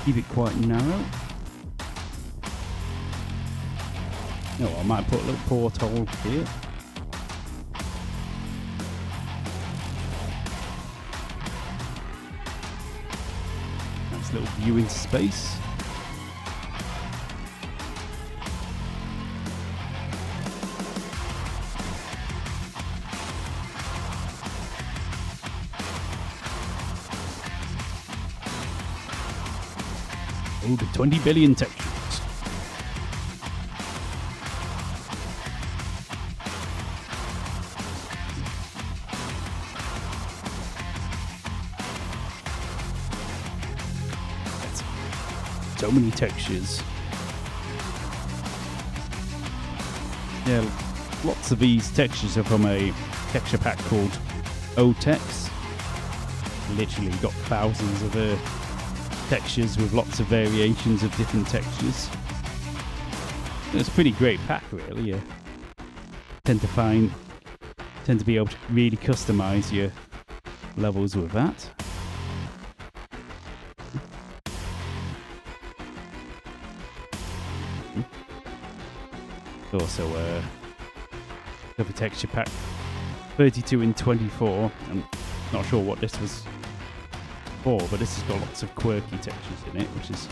keep it quite narrow. Oh, I might put a little porthole here. Nice little view into space. Over 20 billion textures. That's so many textures. Yeah, lots of these textures are from a texture pack called Otex. Literally got thousands of textures with lots of variations of different textures. It's a pretty great pack, really. You tend to be able to really customize your levels with that. Also, another texture pack, 32 and 24. I'm not sure what this was for, but this has got lots of quirky textures in it, which is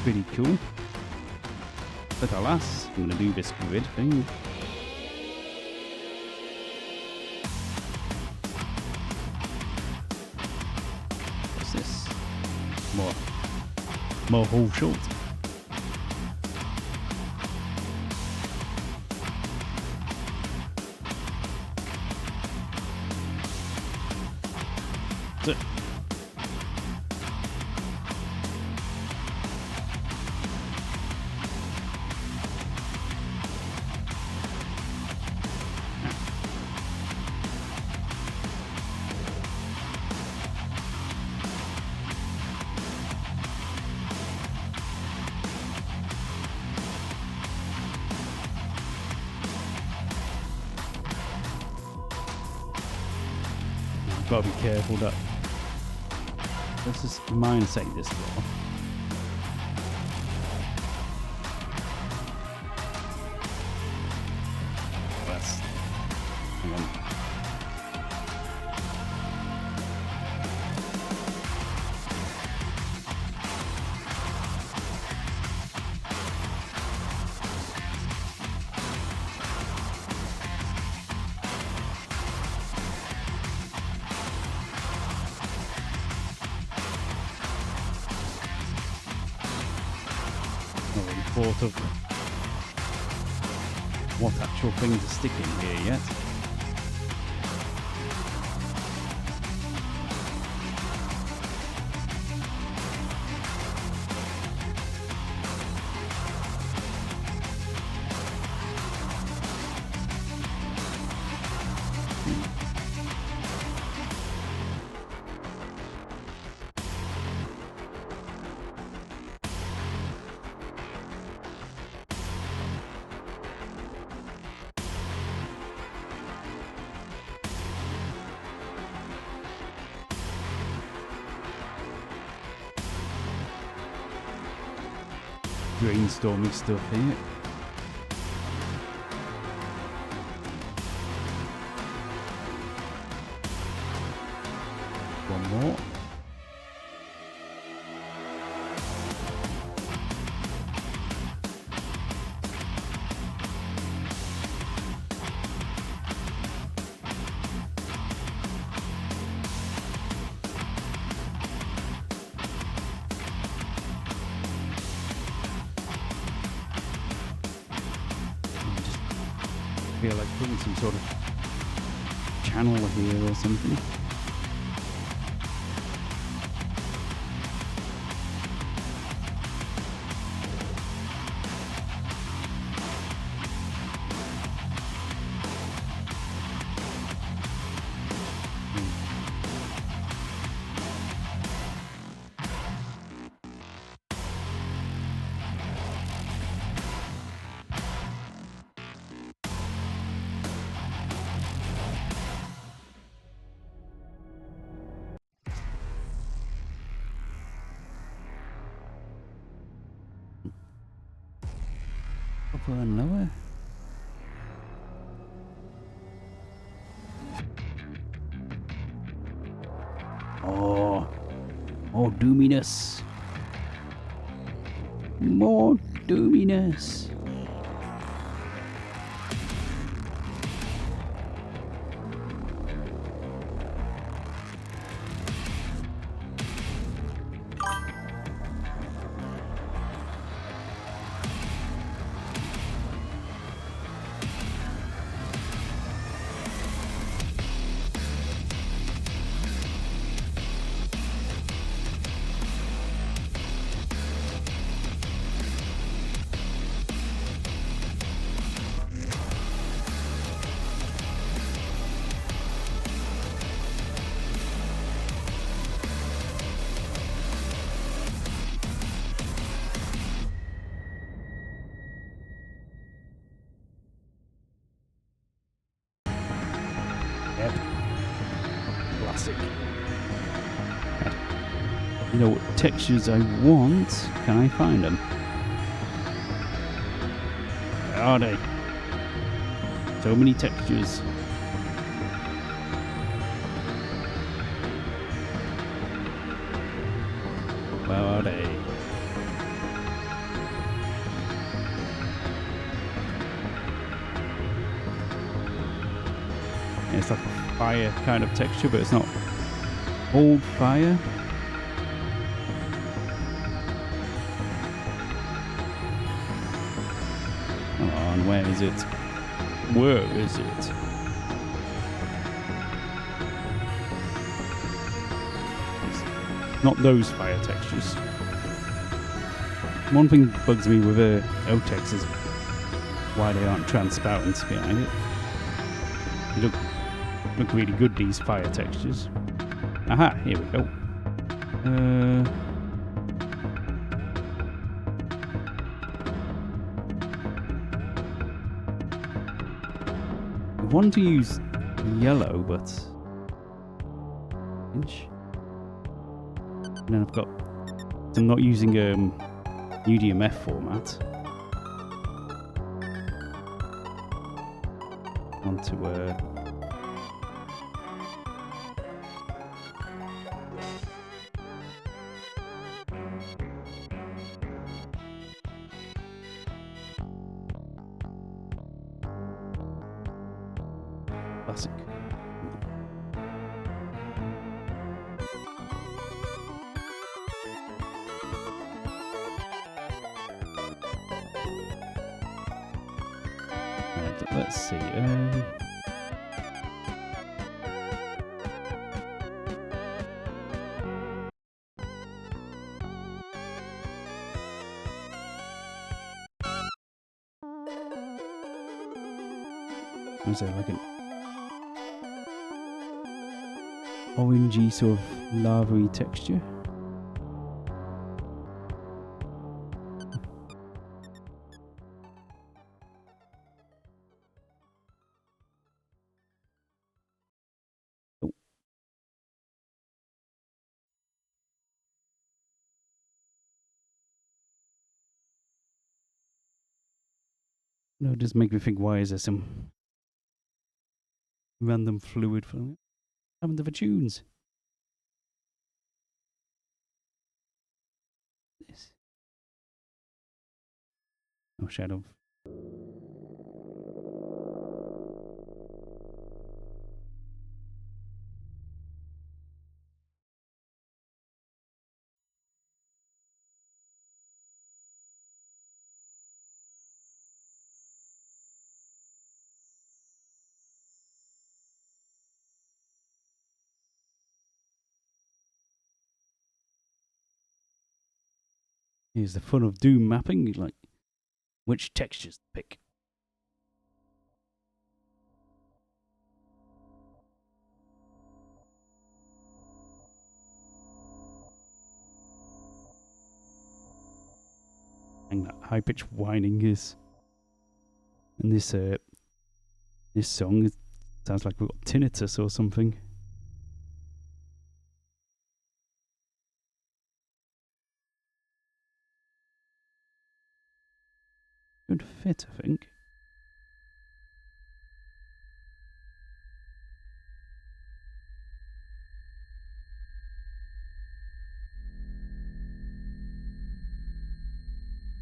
pretty cool. But alas, I'm going to do this grid thing. What's this? More whole short. So, gotta be careful that let's just minus 8 this floor. That's hang on. Not really thought of what actual thing to stick in here yet. Brainstorming stuff here. One more. Feel like putting some sort of channel here or something. upper and lower. Oh, more doominess. More doominess. Yep. Classic. You know what textures I want? Can I find them? Where are they? So many textures. Where are they? It's like a fire kind of texture, but it's not old fire. Come on, where is it? Where is it? It's not those fire textures. One thing bugs me with OTEX is why they aren't transparent behind it. They look really good, these fire textures. Aha, here we go. I want to use yellow, but inch. And then I've got. I'm not using UDMF format. Onto classic. Right, let's see. Is there like an orangey sort of lavary texture? Oh. No, it just makes me think, why is there some random fluid from it? What happened to the tunes? This. Oh, shadow. Here's the fun of Doom mapping, like which textures to pick. And that high pitched whining is in this song, it sounds like we've got tinnitus or something. Good fit, I think.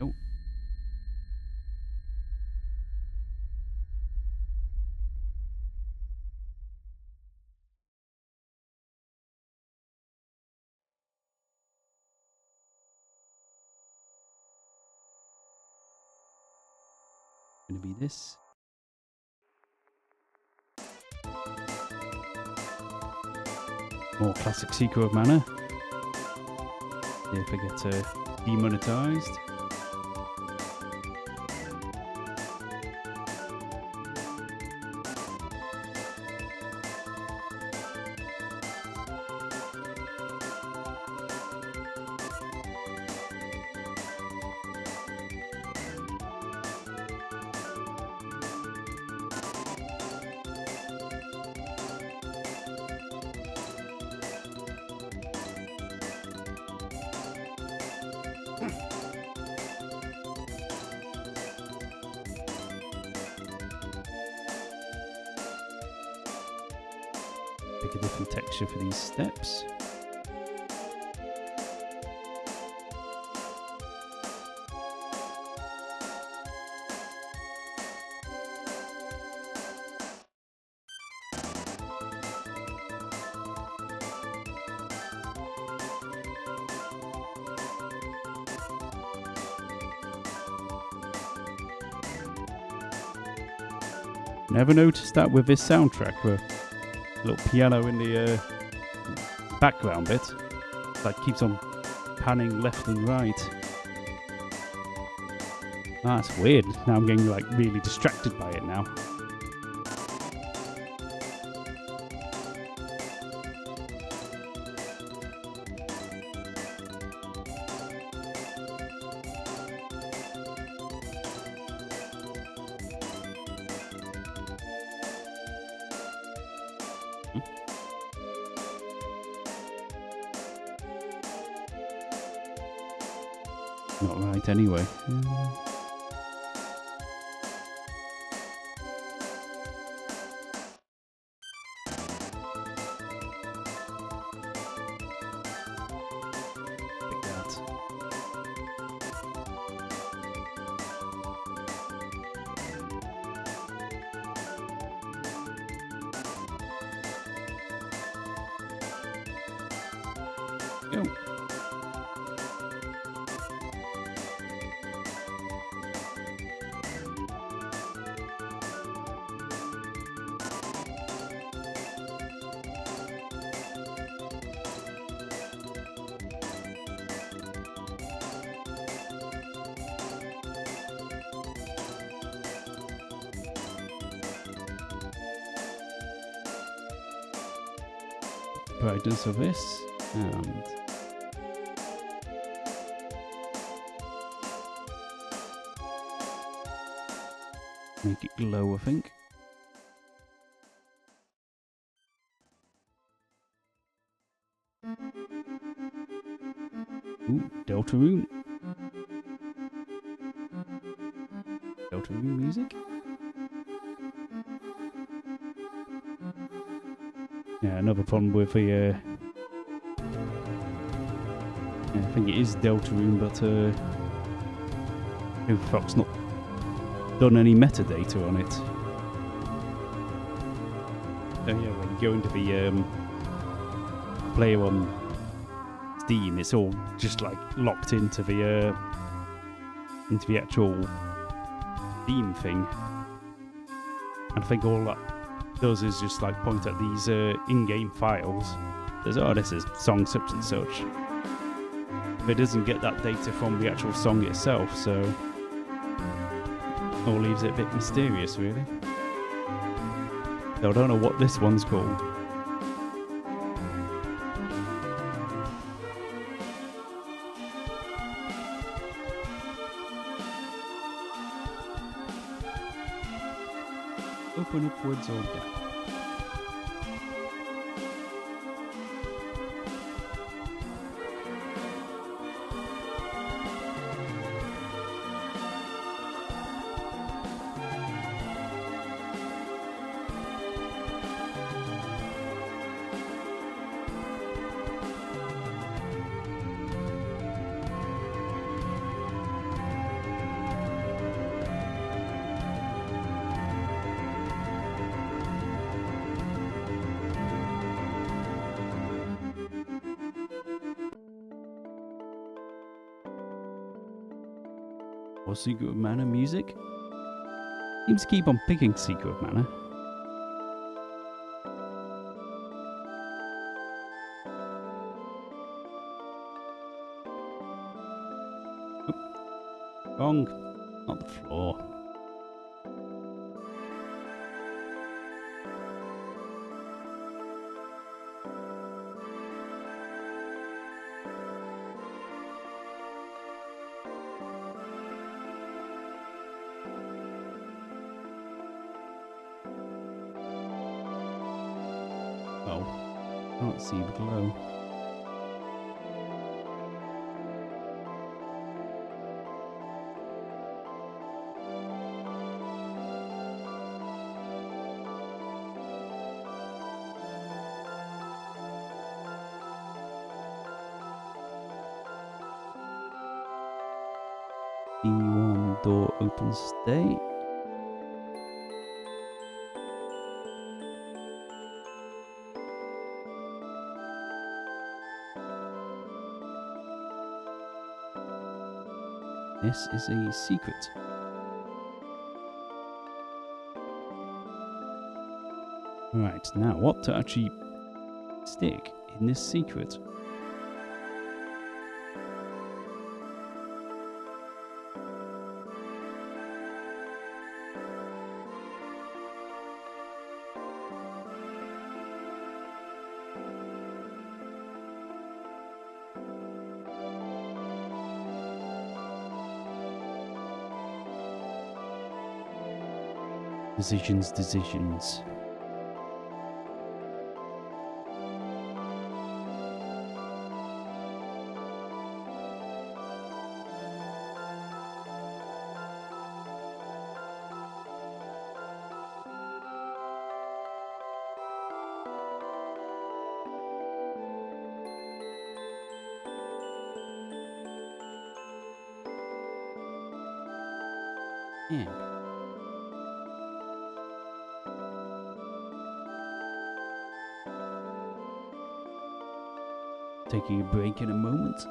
Oh. Gonna be this. More classic Sequel manner. See if I get demonetized. Pick a different texture for these steps. Never noticed that with this soundtrack, where little piano in the background bit that keeps on panning left and right. That's weird. Now I'm getting like really distracted by it now. Not right anyway. Like that. Go. Brightness of this and make it glow, I think. Ooh, Deltarune. Deltarune music. Yeah, another problem with the I think it is Deltarune, but Fox not done any metadata on it. So yeah, when you go into the player on Steam, it's all just like locked into the actual theme thing. And I think all that does is just like point at these in-game files. Says, oh, this is song such and such. But it doesn't get that data from the actual song itself, so it all leaves it a bit mysterious, really. So I don't know what this one's called. Open upwards or down. Or Secret of Mana music. Seems to keep on picking Secret of Mana. Oh. Wrong. Not the floor. Oh, can't see below. D1 door open state. This is a secret. Right, now what to actually stick in this secret? Decisions. Yeah. Taking a break in a moment.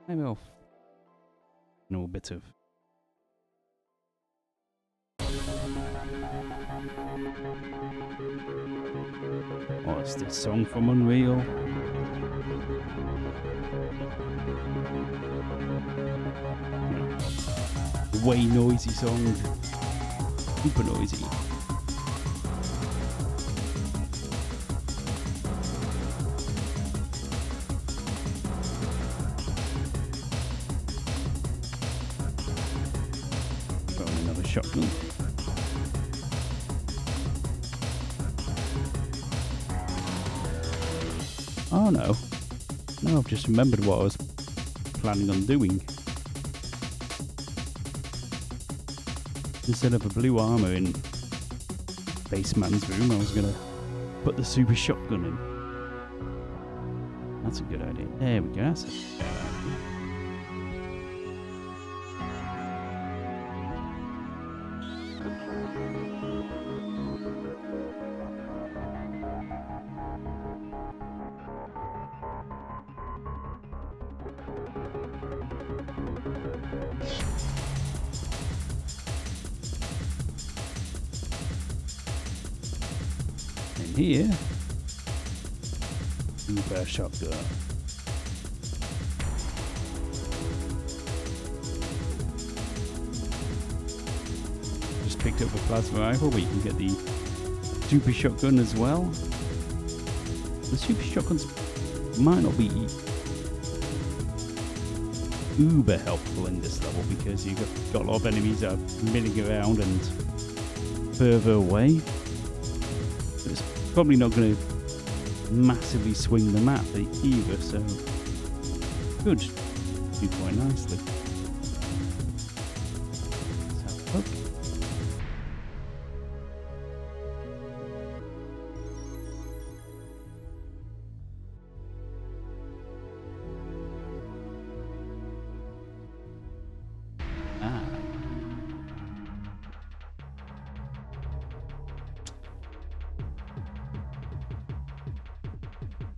Maybe I'll know a bit of oh, it's this song from Unreal. Way noisy song. Super noisy. Another shotgun. Oh no. No, I've just remembered what I was planning on doing. Instead of a blue armor in Baseman's room, I was gonna put the super shotgun in. That's a good idea. There we go. That's a good idea. Here, super shotgun. Just picked up a plasma rifle, but you can get the super shotgun as well. The super shotguns might not be uber helpful in this level because you've got a lot of enemies that are milling around and further away. Probably not going to massively swing the map either, so could do quite nicely. Let's have a look.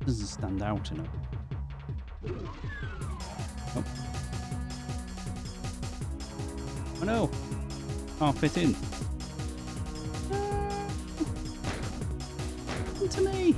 Doesn't stand out enough. Oh. Oh no! Can't fit in. To me.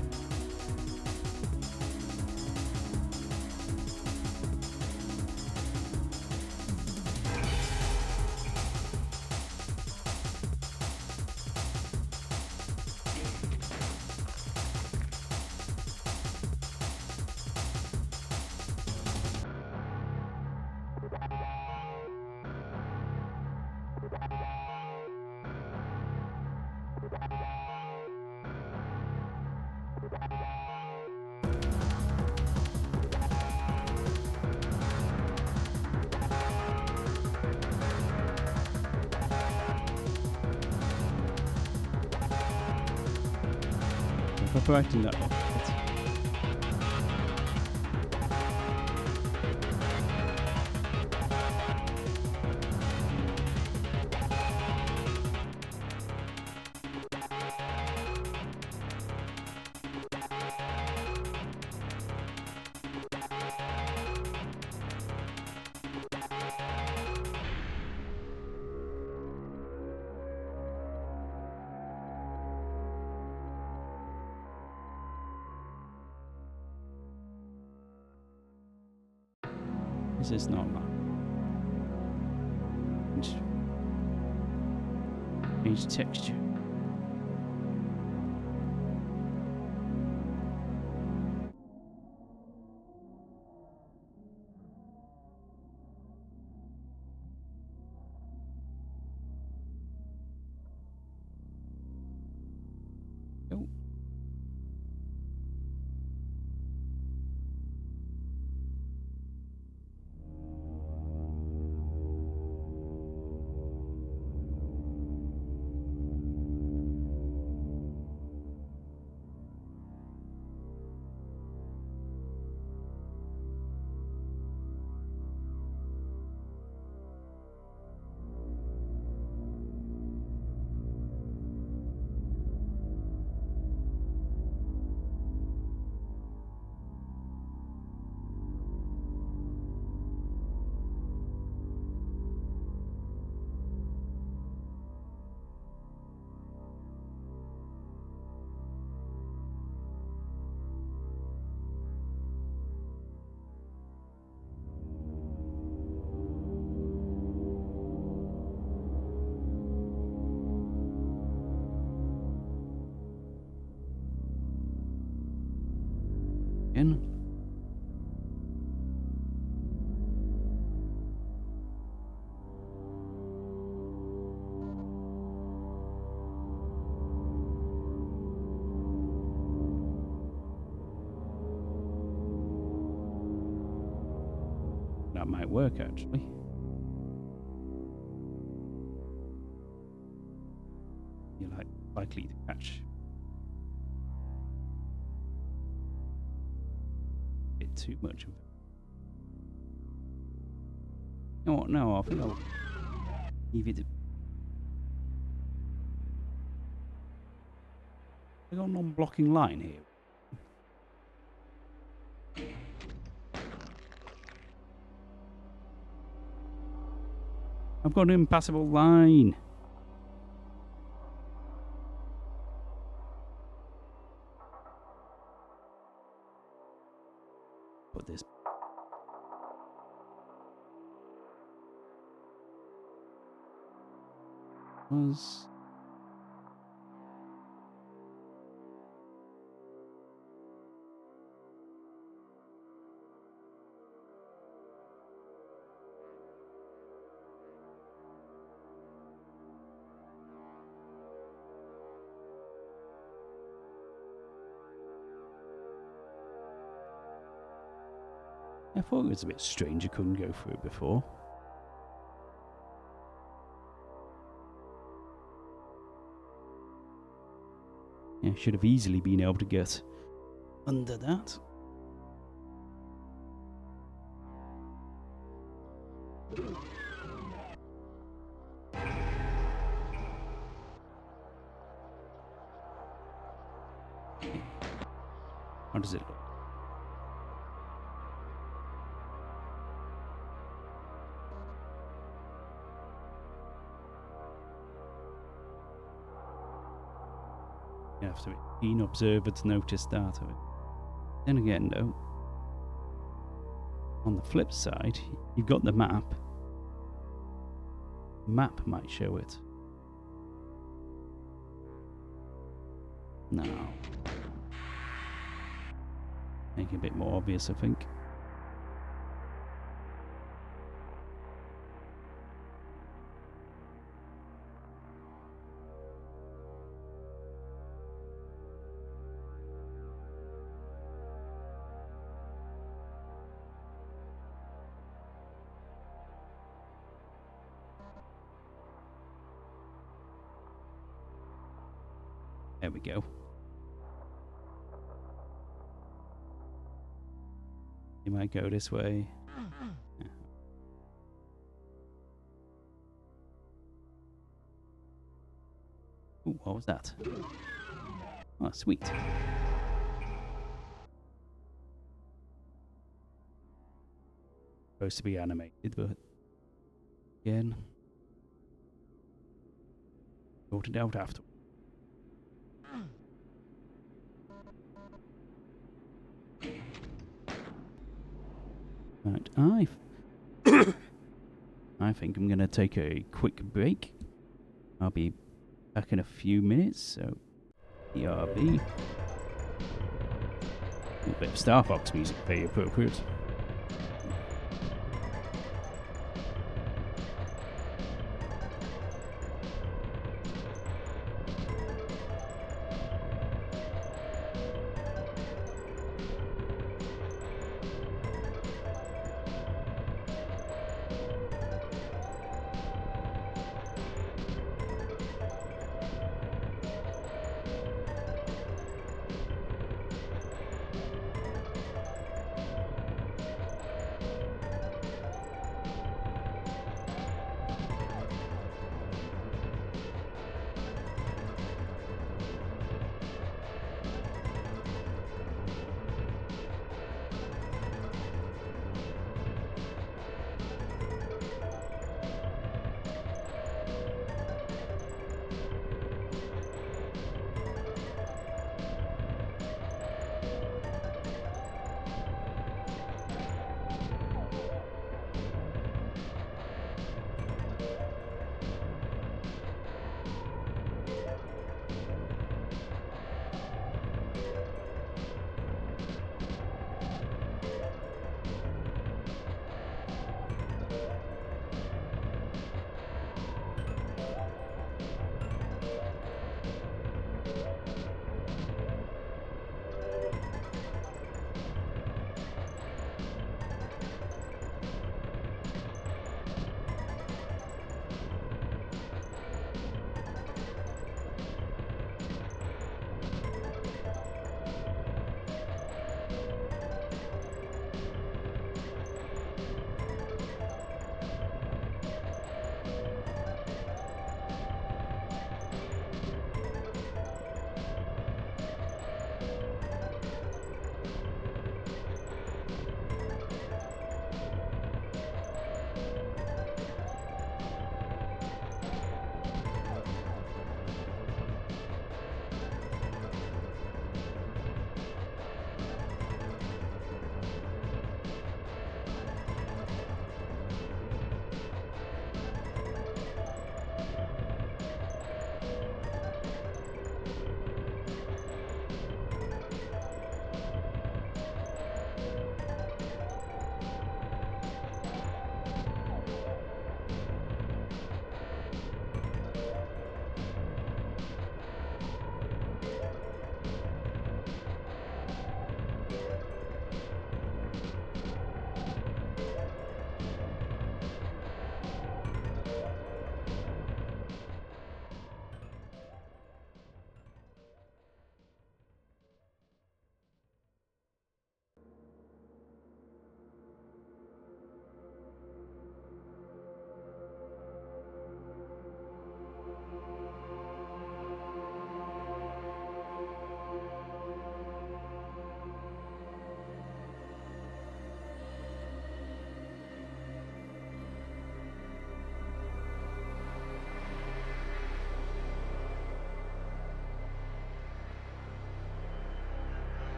Correcting that one. This is not that. Change texture. Oh. In. That might work actually. You're likely to catch a bit too much of it. You know what? No, I think I'll leave it. I got a non-blocking line here. I've got an impassable line. Put this. Was. I thought it was a bit strange I couldn't go through it before. Yeah, should have easily been able to get under that. How does it look? You have to be a keen observer to notice that. Then again, though, on the flip side, you've got the map. Map might show it. No. Make it a bit more obvious, I think. There we go. You might go this way. Yeah. Ooh, what was that? Oh, sweet. Supposed to be animated, but again, sort it out after. Right, I think I'm going to take a quick break. I'll be back in a few minutes, so ERB. A bit of Star Fox music, very appropriate.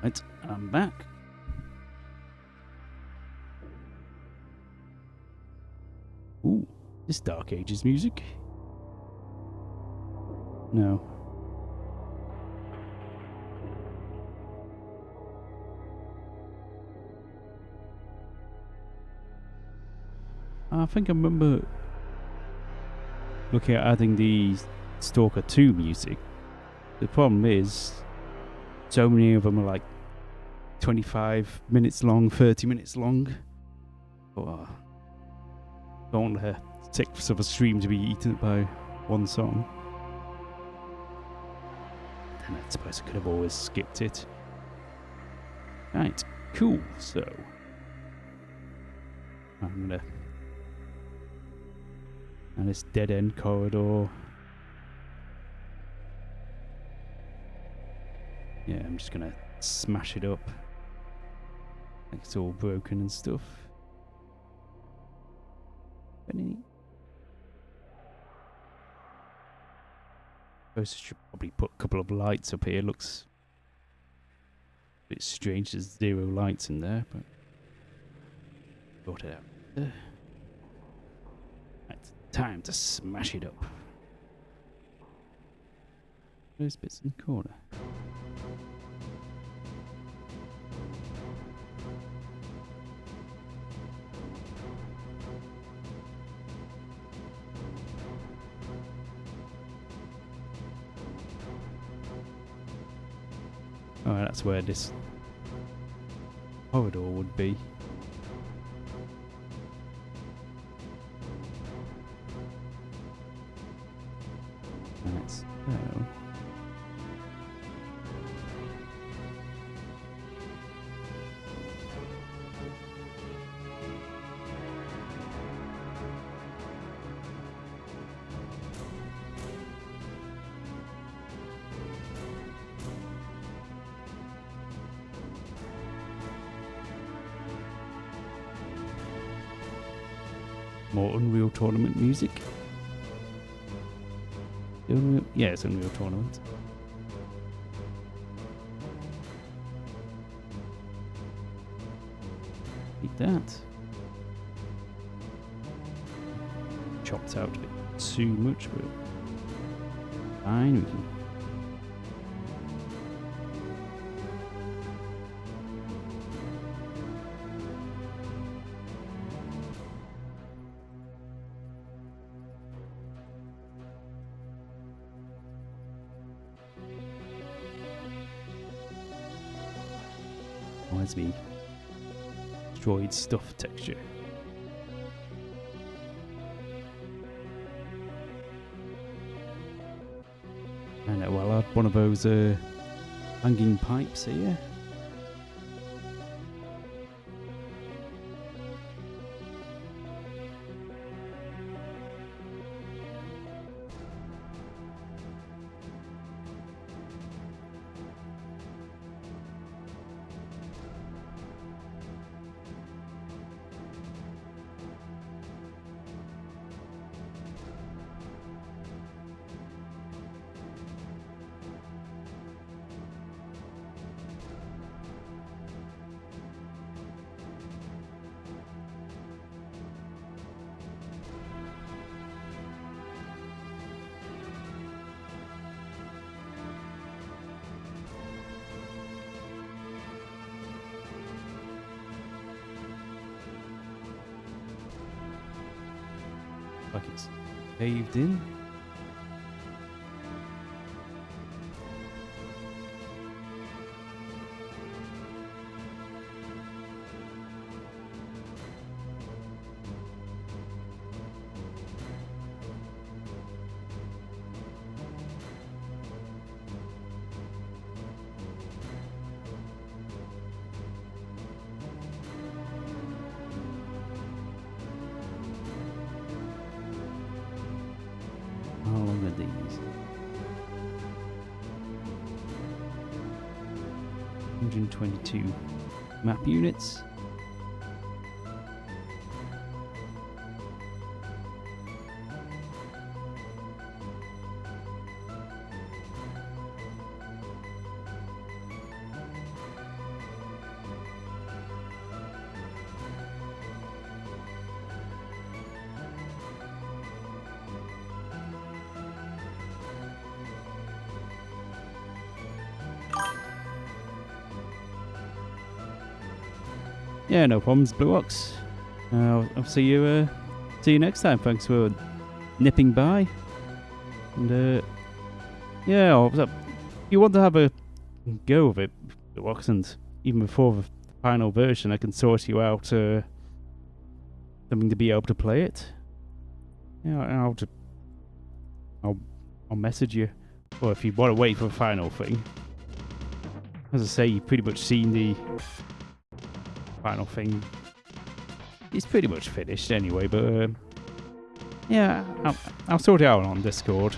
Right, I'm back. Ooh, this Dark Ages music. No. I think I remember looking at adding the Stalker 2 music. The problem is, so many of them are like 25 minutes long, 30 minutes long. Oh, don't want the 6 of a stream to be eaten up by one song. And I suppose I could have always skipped it. Right, cool, so I'm gonna... And this dead end corridor. Yeah, I'm just gonna smash it up. Like it's all broken and stuff. I suppose I should probably put a couple of lights up here. Looks a bit strange, there's 0 lights in there, but sort it out. Right, time to smash it up. Those bits in the corner. Oh, that's where this corridor would be. Right, so... more Unreal Tournament music. Yeah, it's Unreal Tournament. Eat that. Chopped out a bit too much, but fine, we can. Reminds me, destroyed stuff texture. I know, well, I'll add one of those hanging pipes here. Like it's paved in. How long are these? 122 map units. Yeah, no problems, Blue Ox. I'll see you next time. Thanks for nipping by. And yeah, if you want to have a go of it, Blue Ox, and even before the final version, I can sort you out something to be able to play it. Yeah, I'll message you. Or if you want to wait for the final thing. As I say, you've pretty much seen the final thing. It's pretty much finished anyway, but yeah, I'll sort it out on Discord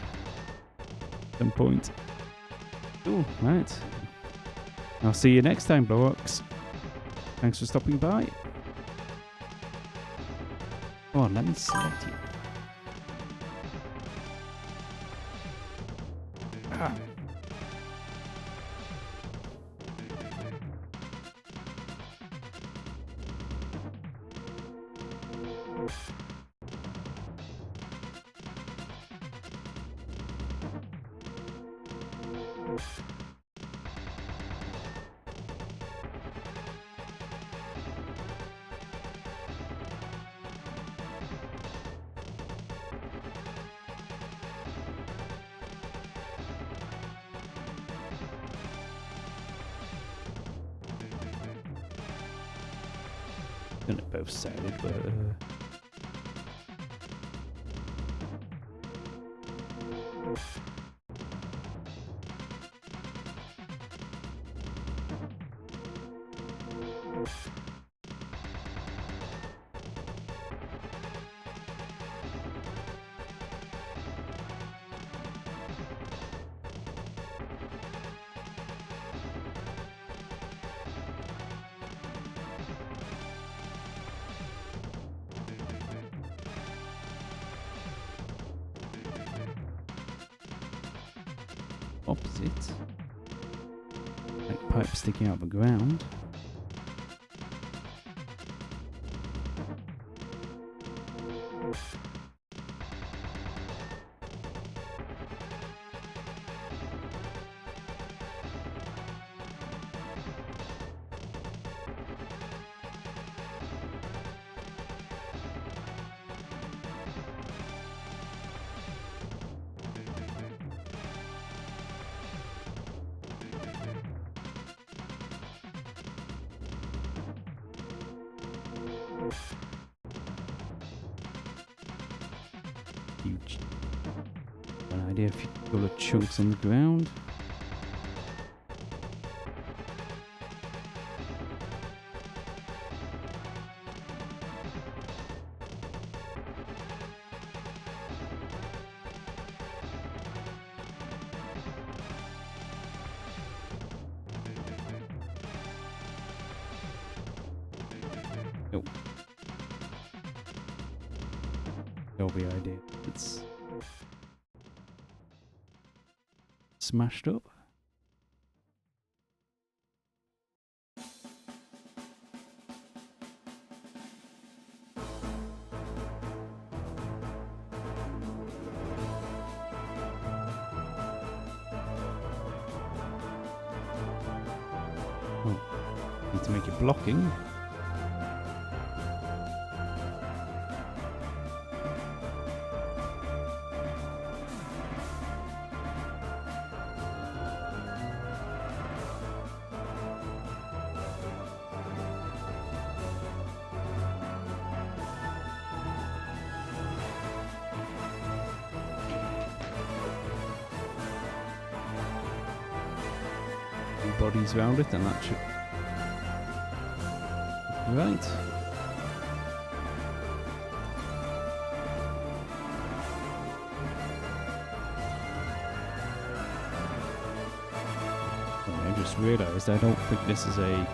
at some point. Cool, right. I'll see you next time, Blowbox. Thanks for stopping by. Come on, let me select you. Ah. Couldn't have both sounded, but opposite. Like pipe sticking out of the ground. Huge. An idea if you pull the chunks on the ground. Nope. That'll be idea. It's smashed up. Oh, need to make it blocking. Bodies around it, and that should right. Oh, I just realised I don't think this is a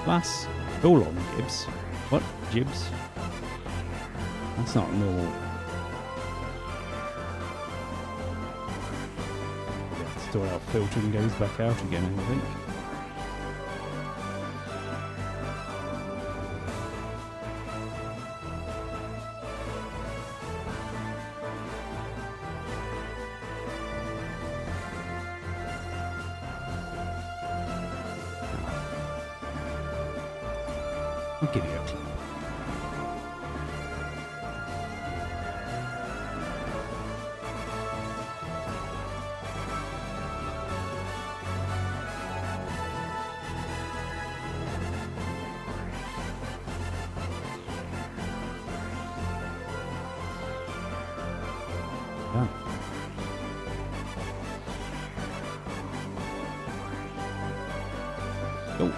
glass roll-on jibs. What jibs? That's not normal. Store out filter and goes back out again, I think. I'll give you a clue. Ah. Oh.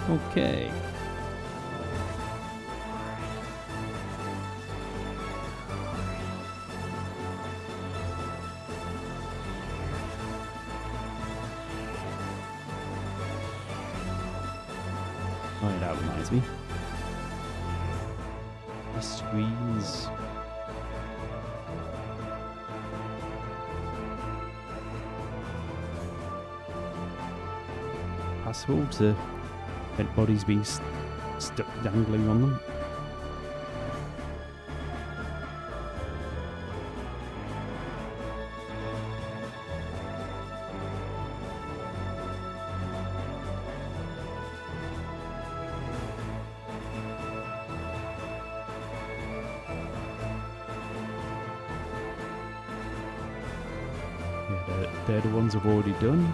Okay. Oh, that reminds me. The screens. Possible to get bodies being stuck dangling on them. Yeah, they're the ones I've already done.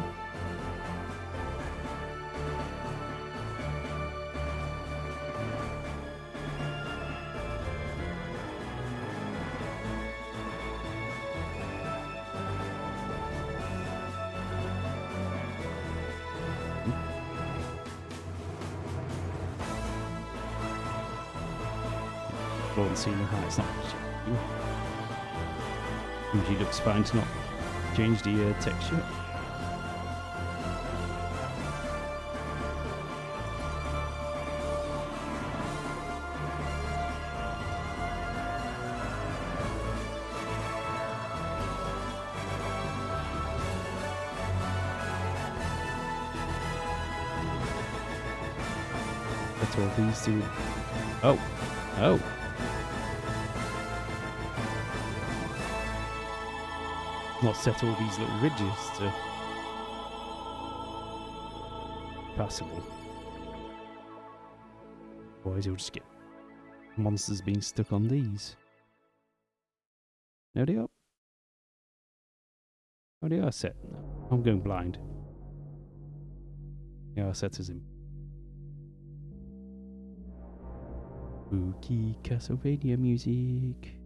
Floor and ceiling height, it's not usually looks fine to not change the texture. That's all these do. Oh. Not set all these little ridges to passable. Otherwise you'll just get monsters being stuck on these. No, they are. Oh, they are set. No, I'm going blind. They are set as in spooky Castlevania music.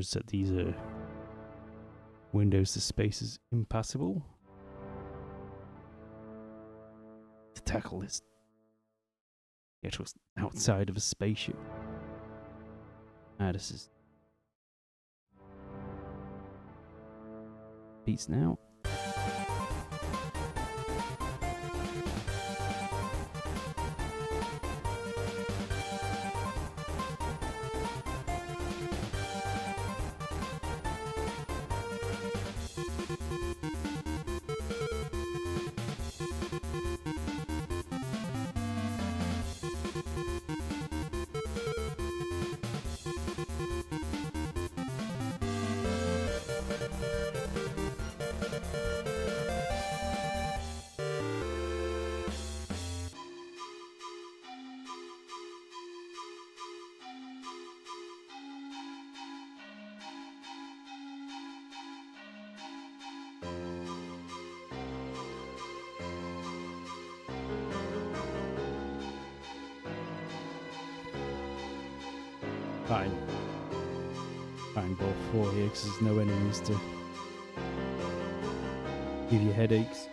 Set these windows to spaces impassable. To tackle this, get us outside of a spaceship. This is beats now. Fine ball 4 here because there's no enemies to give you headaches.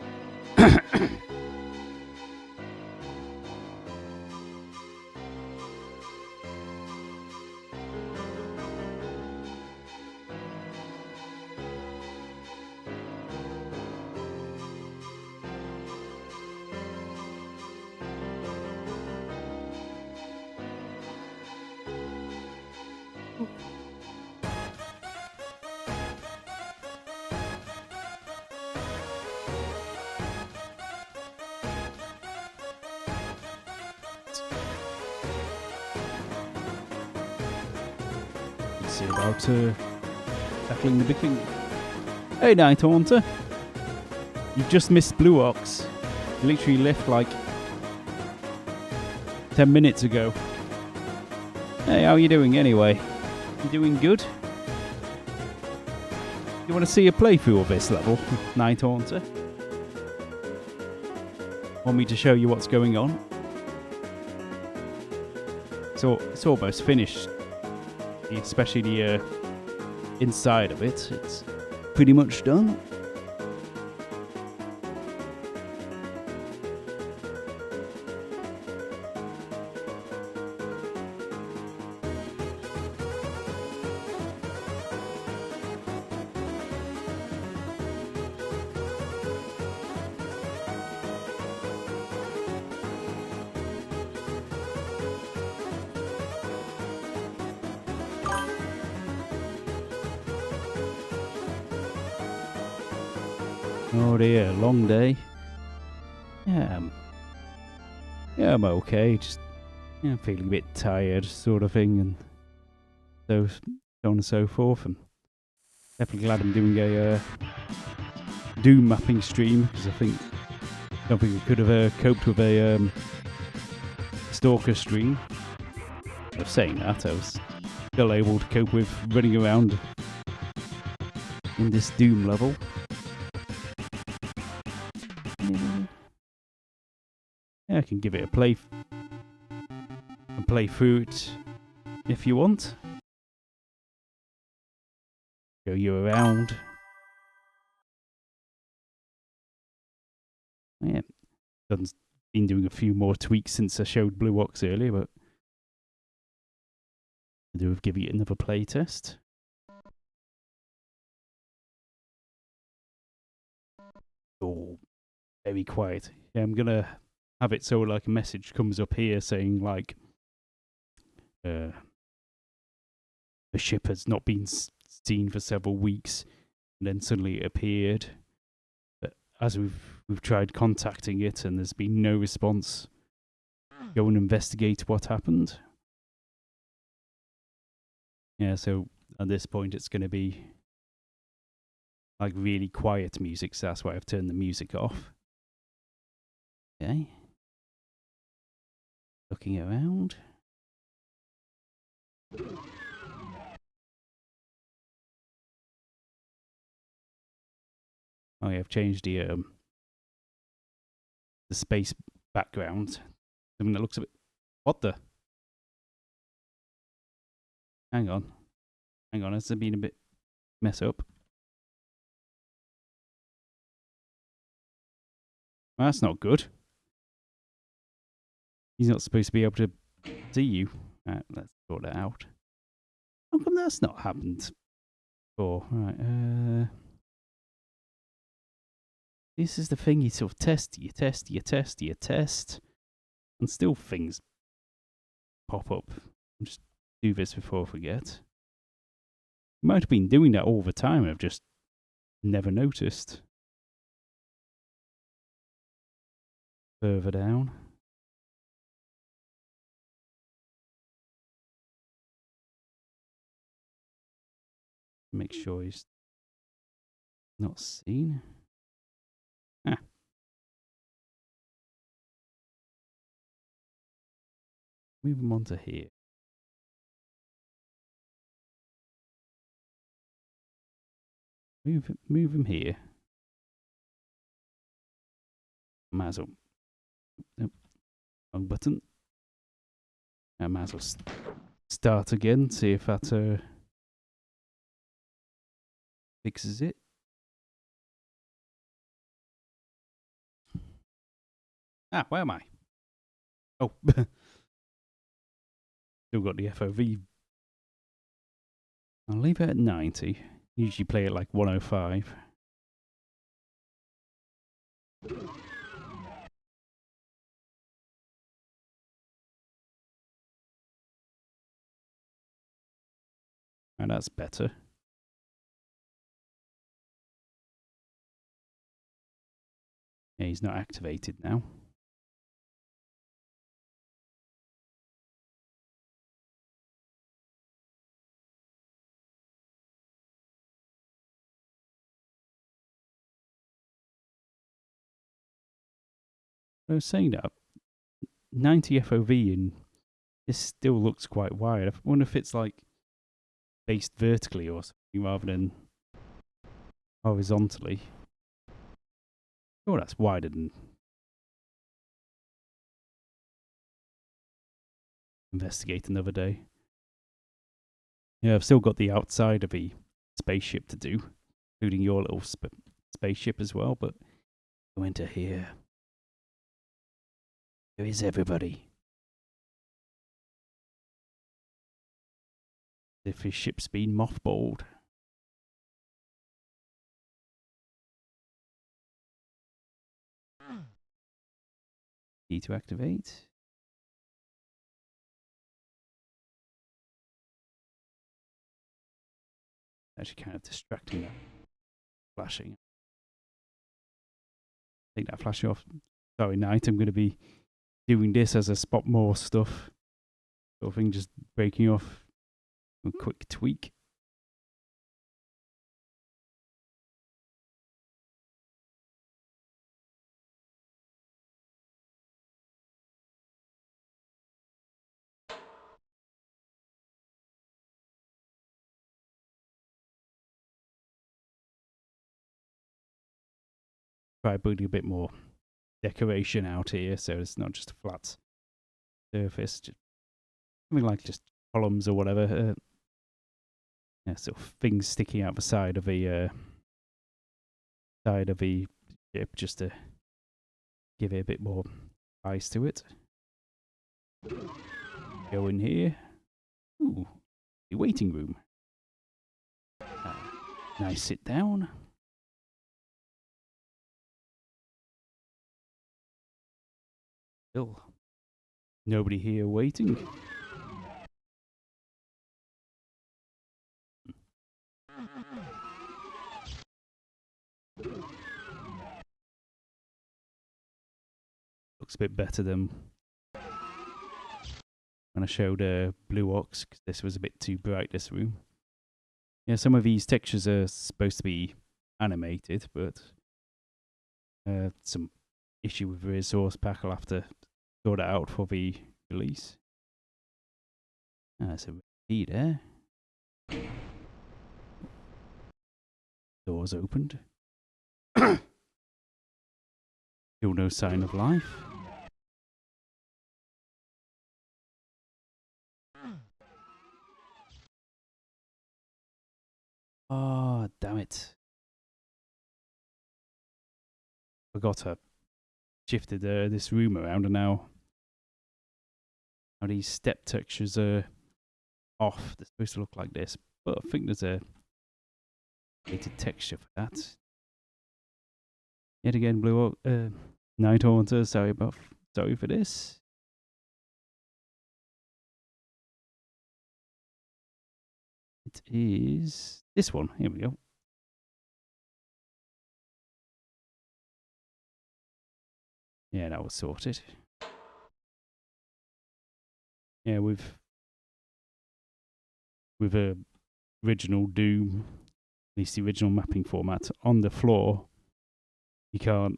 Let's see about tackling the big thing. Hey, Night Haunter. You've just missed Blue Ox. You literally left like 10 minutes ago. Hey, how are you doing anyway? You doing good? You want to see a playthrough of this level, Night Haunter? Want me to show you what's going on? So it's almost finished. Especially the inside of it. It's pretty much done. Oh dear, long day. Yeah, I'm okay. Just feeling a bit tired, sort of thing, and so on and so forth. And definitely glad I'm doing a Doom mapping stream because I don't think we could have coped with a Stalker stream. Of saying that, I was still able to cope with running around in this Doom level. Yeah, I can give it a play through it if you want. Show you around. Yeah, been doing a few more tweaks since I showed Blue Ox earlier, but I do give it another play test. Oh, very quiet. Yeah, I'm gonna have it so like a message comes up here saying like the ship has not been seen for several weeks, and then suddenly it appeared. But as we've tried contacting it and there's been no response, go and investigate what happened. Yeah, so at this point it's going to be like really quiet music, so that's why I've turned the music off. Okay. Looking around. Oh yeah, I've changed the space background. Something that looks a bit... What the? Hang on, has there been a bit mess up? Well, that's not good. He's not supposed to be able to see you. Right, let's sort that out. How come that's not happened before? Right, this is the thing, you sort of test, and still things pop up. I'll just do this before I forget. I might have been doing that all the time, I've just never noticed. Further down. Make sure he's not seen. Ah. Move him onto here. Move him here. Might as well. Nope. Wrong button. I might as well start again, see if that fixes it. Ah, where am I? Oh. Still got the FOV. I'll leave it at 90. Usually play it like 105. And that's better. Yeah, he's not activated now. I was saying that 90 FOV and this still looks quite wide. I wonder if it's like based vertically or something rather than horizontally. Oh, that's wider than investigate another day. Yeah, I've still got the outside of the spaceship to do, including your little spaceship as well, but go into here. Where is everybody? As if his ship's been mothballed. Need to activate. Actually kind of distracting that flashing. Take that flash off. Sorry, Night, I'm going to be doing this as I spot more stuff. Sort of thing, just breaking off a quick tweak. Try putting a bit more decoration out here so it's not just a flat surface. Just something like just columns or whatever. Yeah, sort of things sticking out the side of the ship just to give it a bit more ice to it. Go in here. Ooh, the waiting room. Nice sit down. Still nobody here waiting. Looks a bit better than when I showed Blue Ox, because this was a bit too bright, this room. Yeah, some of these textures are supposed to be animated, but some issue with the resource pack. I'll have to sort it out for the release. There's a key there. Doors opened. Still no sign of life. Oh, damn it. Forgot I shifted this room around and now these step textures are off. They're supposed to look like this, but I think there's a weighted texture for that. Yet again, Blue Night Haunter, sorry for this. It is this one. Here we go. Yeah, that was sorted. Yeah, with original Doom, at least the original mapping format, on the floor, you can't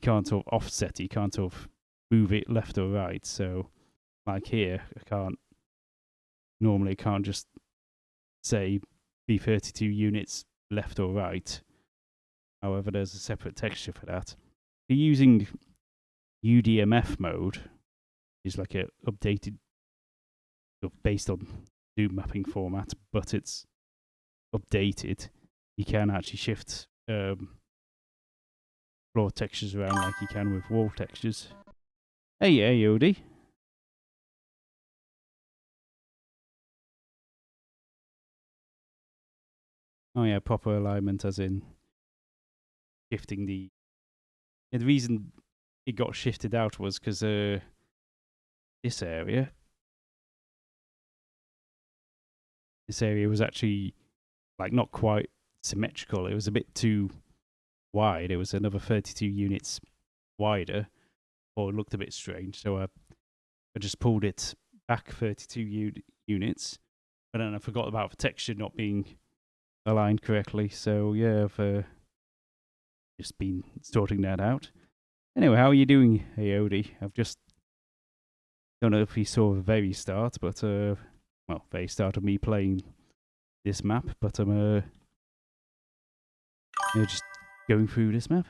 sort of offset it, you can't sort of move it left or right. So, like here, I can't just say B32 units left or right. However, there's a separate texture for that. If you're using UDMF mode, is like a updated, based on Doom mapping format, but it's updated. You can actually shift floor textures around like you can with wall textures. Hey, Yodi. Oh yeah, proper alignment as in shifting the... Yeah, the reason it got shifted out was because this area this area was actually like not quite symmetrical. It was a bit too wide. It was another 32 units wider, or it looked a bit strange. So I just pulled it back 32 units, but then I forgot about the texture not being aligned correctly. So yeah, I've just been sorting that out. Anyway, how are you doing, Aodi? I've just don't know if you saw the very start, but well, very start of me playing this map, but I'm just going through this map.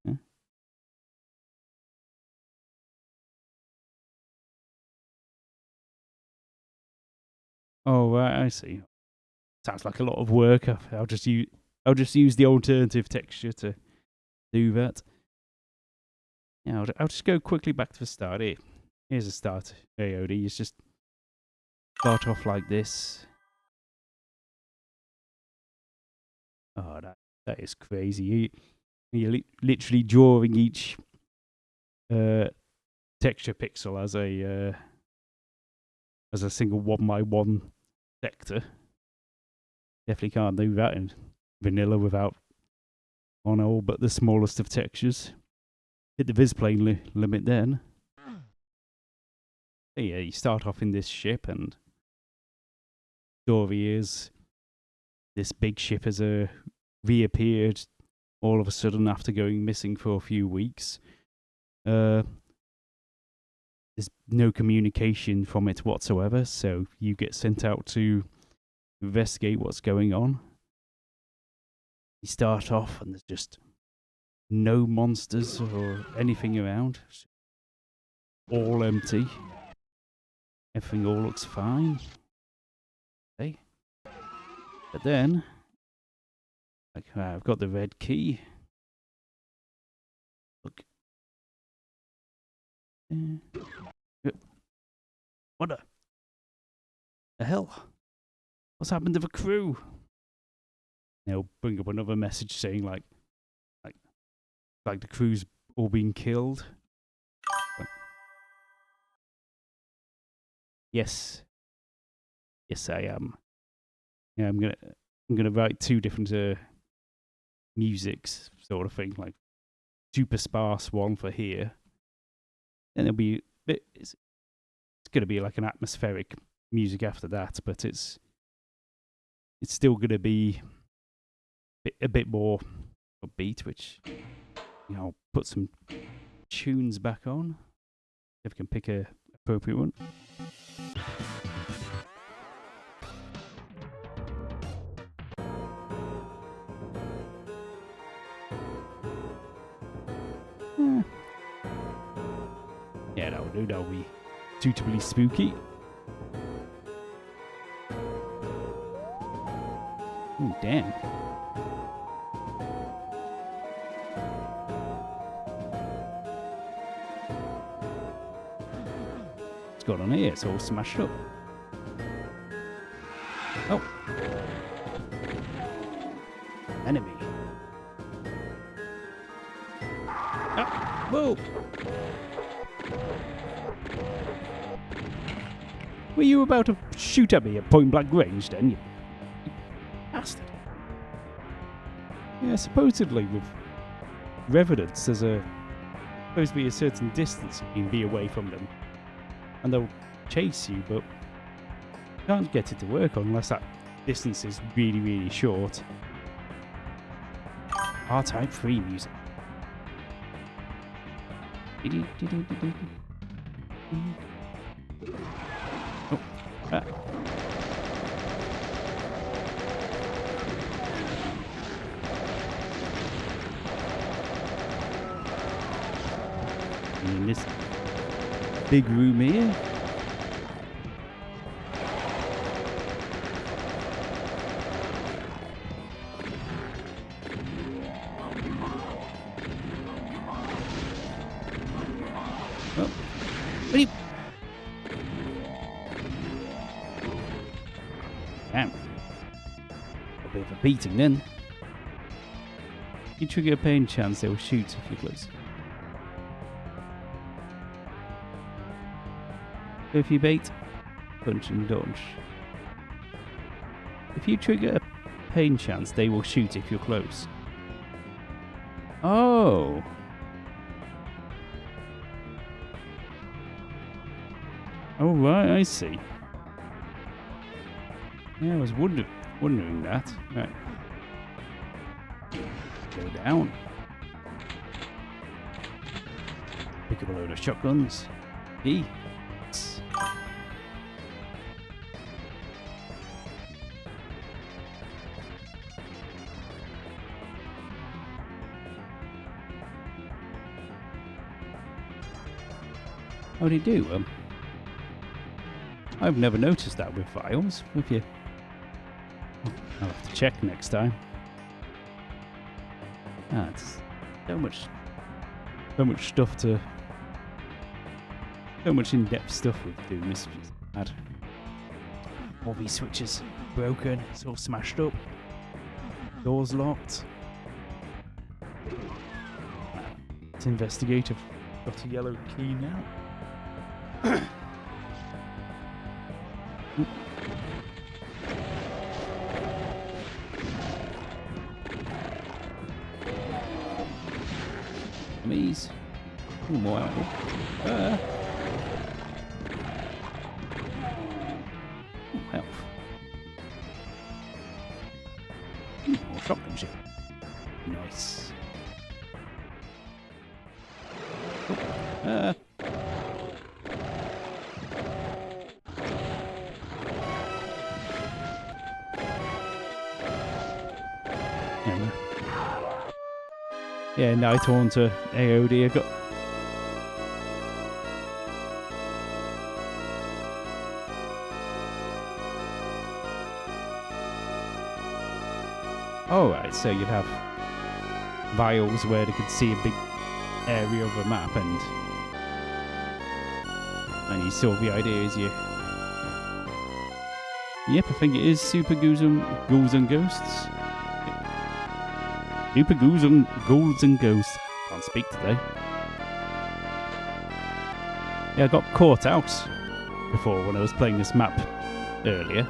Yeah. Oh, right, I see. Sounds like a lot of work. I'll just use the alternative texture to do that. Yeah, I'll just go quickly back to the start. Here's the start. AOD. It's just start off like this. Oh, that is crazy. You're literally drawing each texture pixel as a single 1x1 sector. Definitely can't do that in vanilla without on all but the smallest of textures. Hit the viz plane limit then. So yeah, you start off in this ship, and story is this big ship has reappeared all of a sudden after going missing for a few weeks. There's no communication from it whatsoever, so you get sent out to investigate what's going on. You start off and there's just no monsters or anything around. All empty. Everything all looks fine. Okay. But then, like, I've got the red key. Look. What the hell? What's happened to the crew? They'll bring up another message saying like the crew's all been killed. Yes, I am. Yeah, I'm gonna write 2 different musics sort of thing, like super sparse one for here, and there'll be it's gonna be like an atmospheric music after that, but it's still gonna be a bit more upbeat, which I'll put some tunes back on if I can pick a appropriate one. Yeah, that'll do. That'll be suitably spooky. Oh, damn. What's going on here? It's all smashed up. Oh. Enemy. Ah, whoa. Were you about to shoot at me at point blank range then, you bastard? Yeah, supposedly with revenants there's supposed to be a certain distance you can be away from them, and they'll chase you, but you can't get it to work unless that distance is really, really short. R-Type 3 music. Oh, ah. In this big room here. Oh, ready. Damn. A bit of a beating then. You trigger a pain chance, they will shoot if you're close. If you bait, punch and dodge. If you trigger a pain chance, they will shoot if you're close. Oh. Oh, right, I see. Yeah, I was wondering that. Right. Go down. Pick up a load of shotguns. E. How do you do? I've never noticed that with files. If you, I'll have to check next time. Ah, it's so much stuff to, so much in-depth stuff with doing this. Bad. All these switches broken. It's all smashed up. Doors locked. Let's investigate. I've got a yellow key now. Enemies. Ooh, more ammo. Ooh, health. Ooh, more shotgun shit. Nice. Yeah, Night Haunter AOD. I got. Oh, right, so you'd have vials where they could see a big area of a map, and you saw the idea is you. Yep, I think it is Super Ghouls and Ghosts. Super Ghouls and Ghosts. Can't speak today. Yeah, I got caught out before when I was playing this map earlier.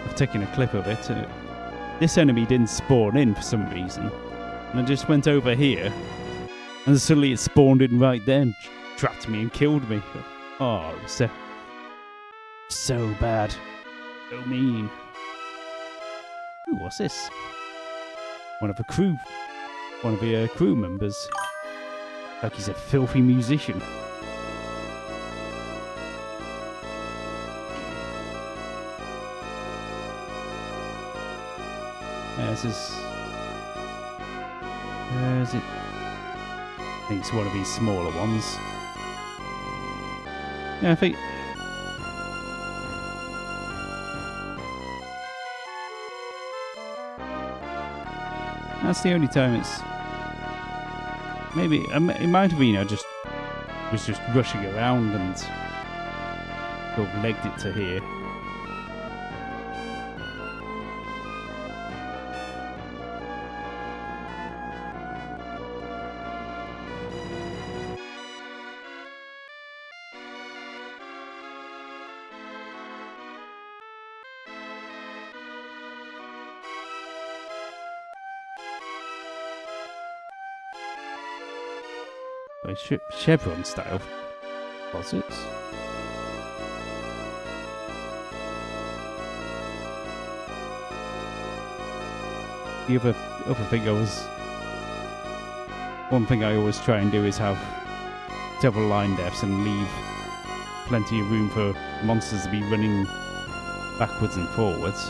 I've taken a clip of it. This enemy didn't spawn in for some reason. And I just went over here. And suddenly it spawned in right there and trapped me and killed me. Oh, it was so bad. So mean. Ooh, what's this? One of the crew members. Like he's a filthy musician. Yeah, this is. Where is it? I think it's one of these smaller ones. Yeah, I think. That's the only time it's. Maybe it might have been I just was just rushing around and sort of legged it to here. Chevron style closets. The other thing one thing I always try and do is have several line deaths and leave plenty of room for monsters to be running backwards and forwards.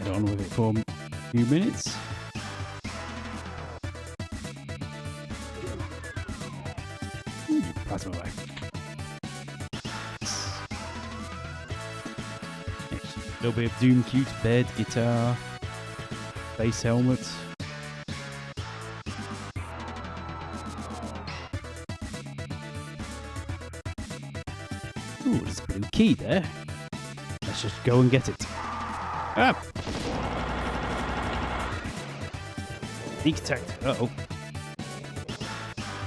get on with it for a few minutes. Plasma rifle. A little bit of Doom cute, bed, guitar, bass helmet. Ooh, there's a blue key there. Let's just go and get it. Ah! Sneak attack. Uh-oh.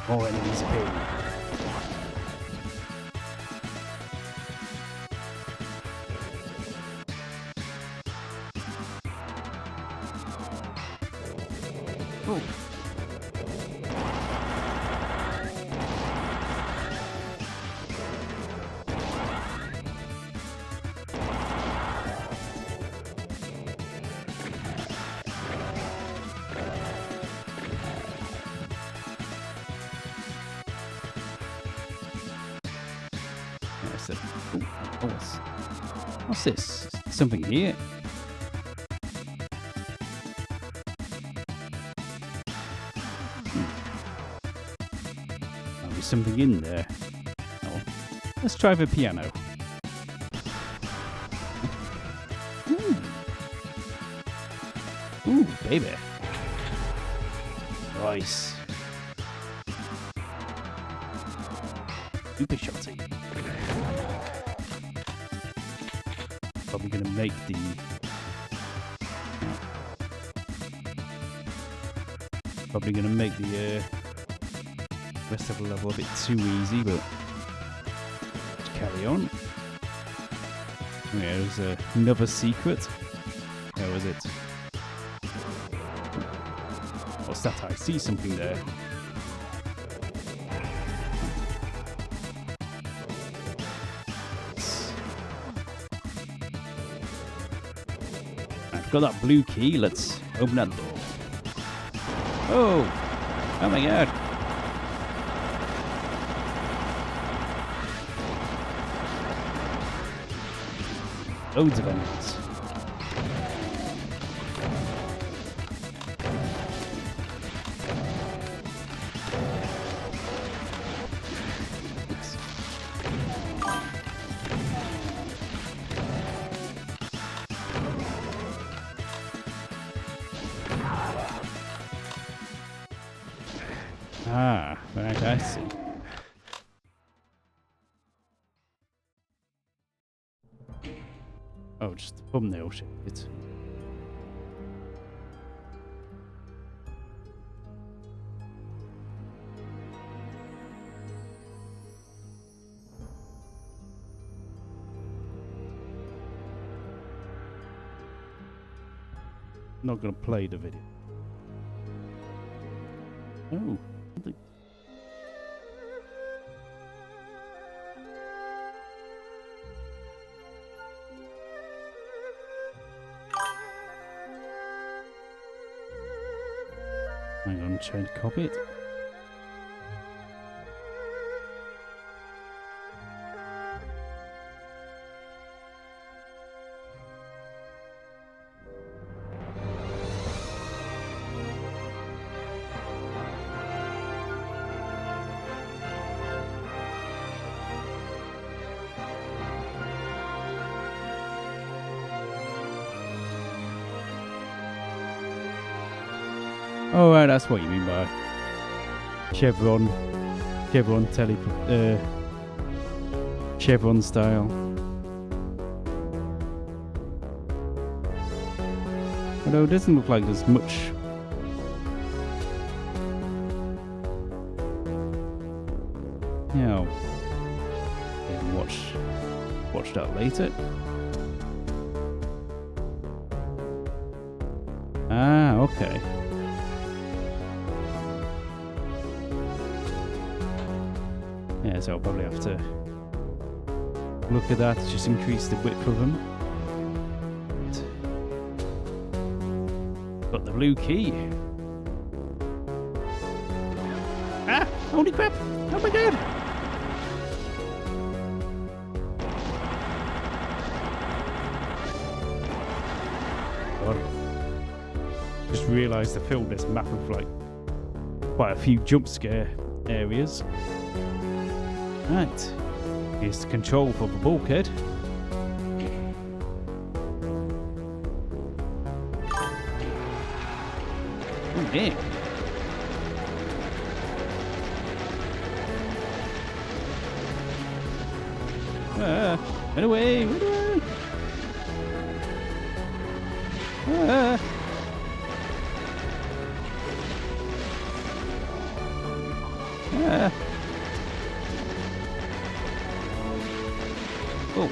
More enemies appearing. Oh. Oh, what's this? Something here? There'll be something in there. Oh, let's try the piano. Ooh, baby. Nice. Super shotty. Probably going to make the rest of the level a bit too easy, but let's carry on. Yeah, there's another secret. Where was it? What's that? I see something there. Got that blue key. Let's open that door. Oh my god. Loads of enemies. Ah, right, I see. Oh, just thumbnail shit. It's not gonna play the video. Oh. Hang on, trying to copy it. Oh, right, that's what you mean by Chevron Chevron style. Although it doesn't look like there's much. Yeah, maybe watch that later. Ah, okay. Yeah, so I'll probably have to look at that to just increase the width of them. Got the blue key. Ah! Holy crap! Oh my god! God, just realised the film this map of like quite a few jump scare areas. Right, here's the control for the bulkhead. Oh yeah. Run away! Run away! Oh.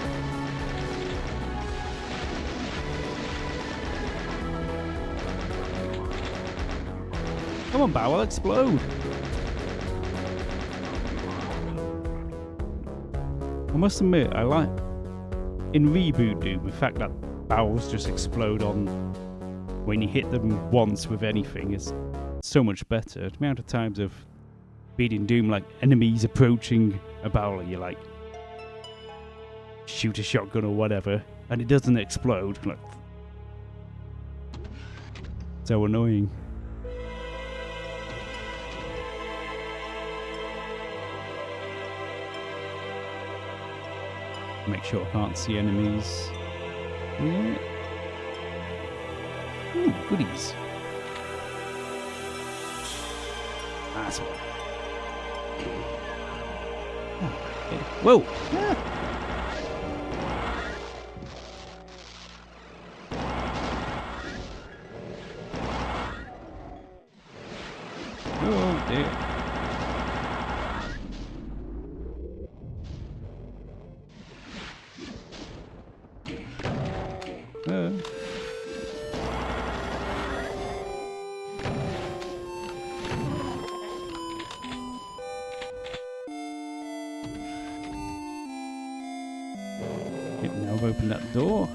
Come on, Bow, I'll explode. I must admit, I like in Reboot Doom the fact that barrels just explode on when you hit them once with anything is so much better. The amount of times of beating Doom, like enemies approaching a barrel, and you like shoot a shotgun or whatever, and it doesn't explode. Like, so annoying. Make sure I can't see enemies. Yeah. Ooh, goodies. That's one. Oh, okay. Whoa! Ah. Oh dear. Now I've opened that door.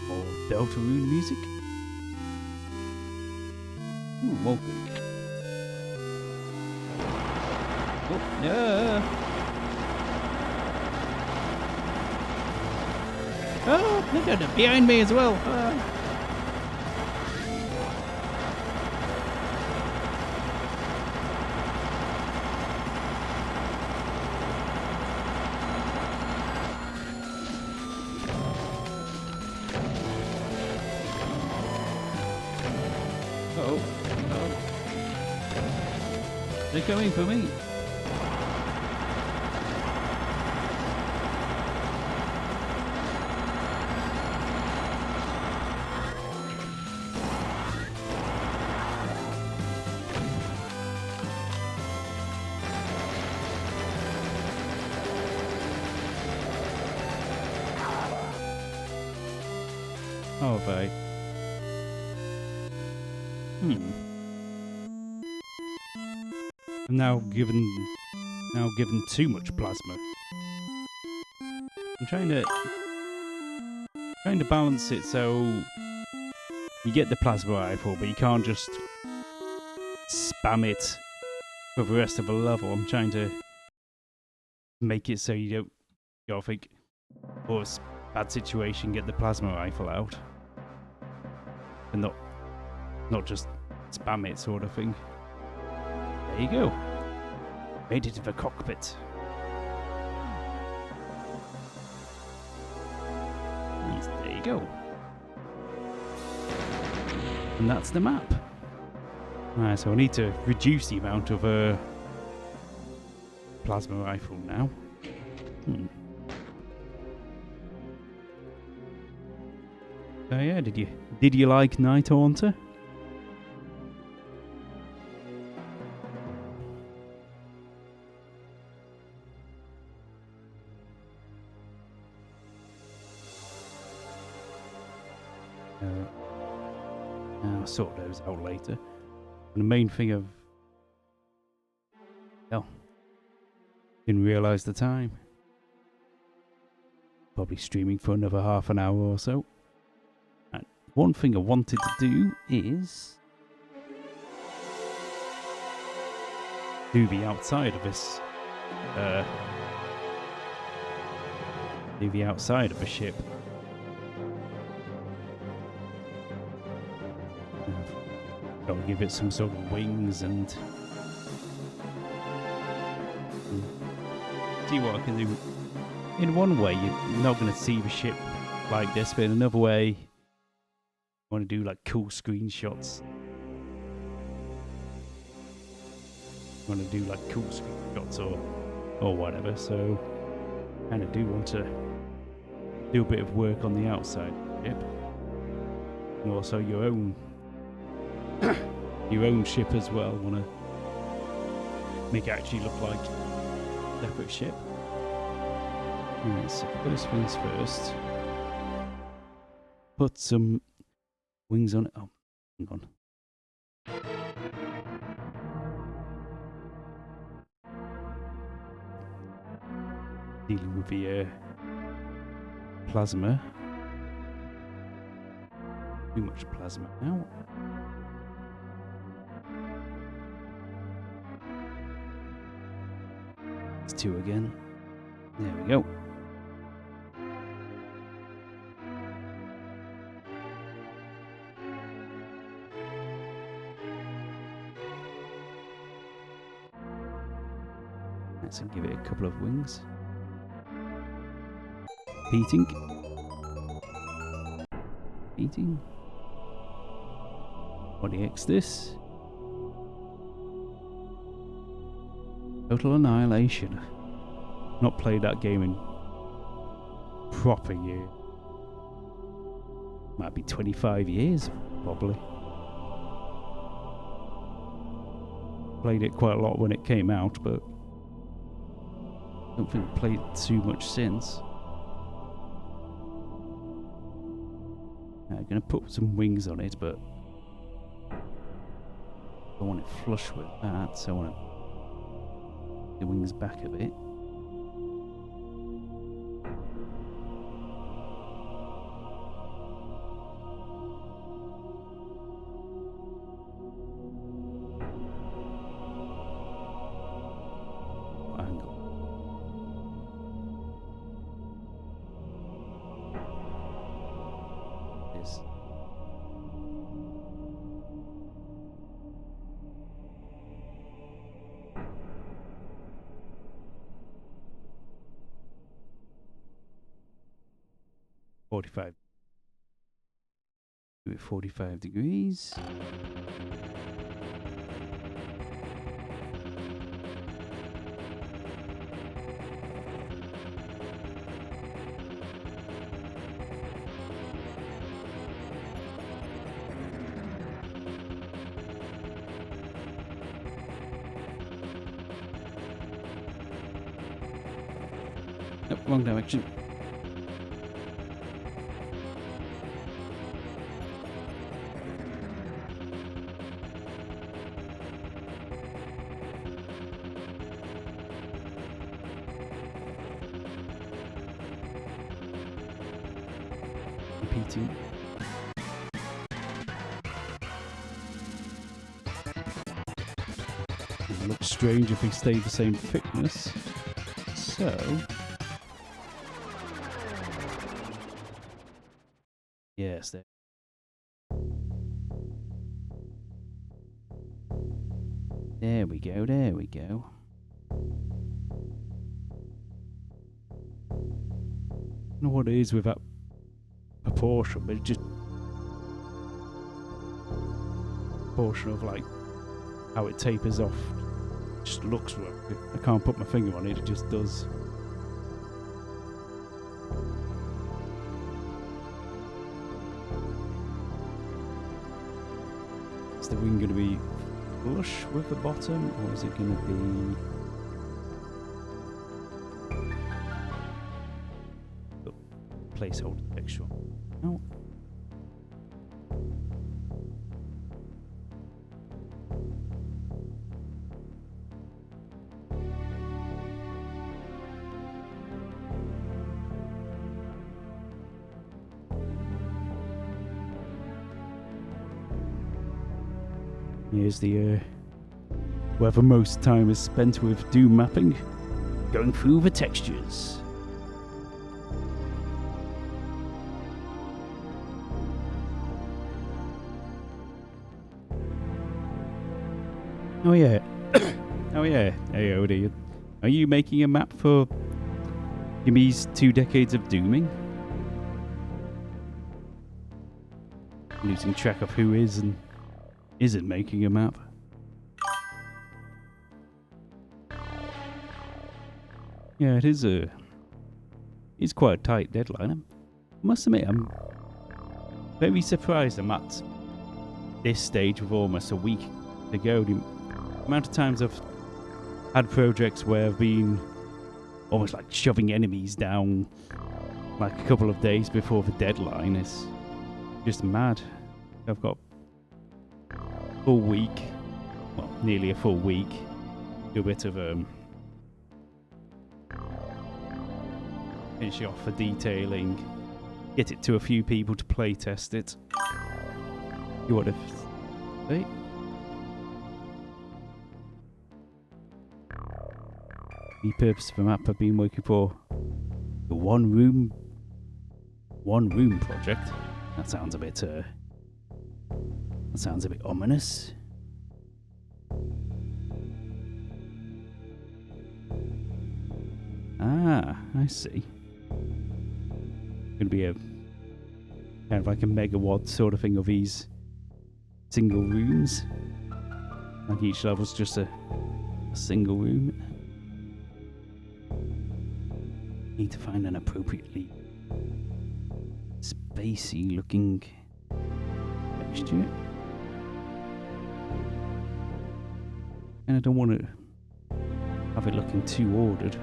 More Deltarune music. Ooh, more good. Oh, yeah. Oh, look at it behind me as well. They're coming for me. Oh, they. I'm now given too much plasma. I'm trying to balance it so you get the plasma rifle, but you can't just spam it for the rest of the level. I'm trying to make it so you don't go think, oh, it's a bad situation, get the plasma rifle out, and not just spam it sort of thing. There you go. Made it to the cockpit. Nice, there you go. And that's the map. Right, so I need to reduce the amount of plasma rifle now. So yeah, did you like Night Haunter? I'll sort those out later. And the main thing of... Well, didn't realise the time. Probably streaming for another half an hour or so. And one thing I wanted to do is... do the outside of this do the outside of a ship. Got to give it some sort of wings and see what I can do. In one way, you're not going to see the ship like this, but in another way, I want to do like cool screenshots. I want to do like cool screenshots or whatever. So, kind of do want to do a bit of work on the outside of the ship, and also your own ship as well. Want to make it actually look like a separate ship. Right, so first things first. Put some wings on it. Oh, hang on. Dealing with the plasma. Too much plasma now. It's 2 again. There we go. Let's give it a couple of wings. Pt2. What the X this? Total Annihilation. Not played that game in proper year. Might be 25 years, probably. Played it quite a lot when it came out, but I don't think I played too much since. I'm going to put some wings on it, but I want it flush with that, so I want the wings back a bit. Do it 45 degrees. Nope, wrong direction. Repeating. It looks strange if they stay the same thickness. So yes, there we go, there we go. I don't know what it is with that proportion, but it just proportion of like how it tapers off just looks wrong. I can't put my finger on it, it just does. Is the wing going to be flush with the bottom, or is it going to be placeholder texture? No. Here's the wherever most time is spent with Doom mapping. Going through the textures. Oh yeah. Oh yeah. Hey Odie, are you making a map for Jimmy's 2 decades of dooming? Losing track of who is and isn't making a map. Yeah, it's quite a tight deadline. I must admit, I'm very surprised I'm at this stage with almost a week to go. The amount of times I've had projects where I've been almost like shoving enemies down like a couple of days before the deadline is just mad. I've got a full week, well, nearly a full week, do a bit of finish off the detailing, get it to a few people to play test it. You want to say? The purpose of the map I've been working for the one room project. That sounds a bit ominous. Ah, I see. Gonna be a kind of like a megawatt sort of thing of these single rooms. Like each level's just a single room. Need to find an appropriately spacey looking texture. And I don't want to have it looking too ordered.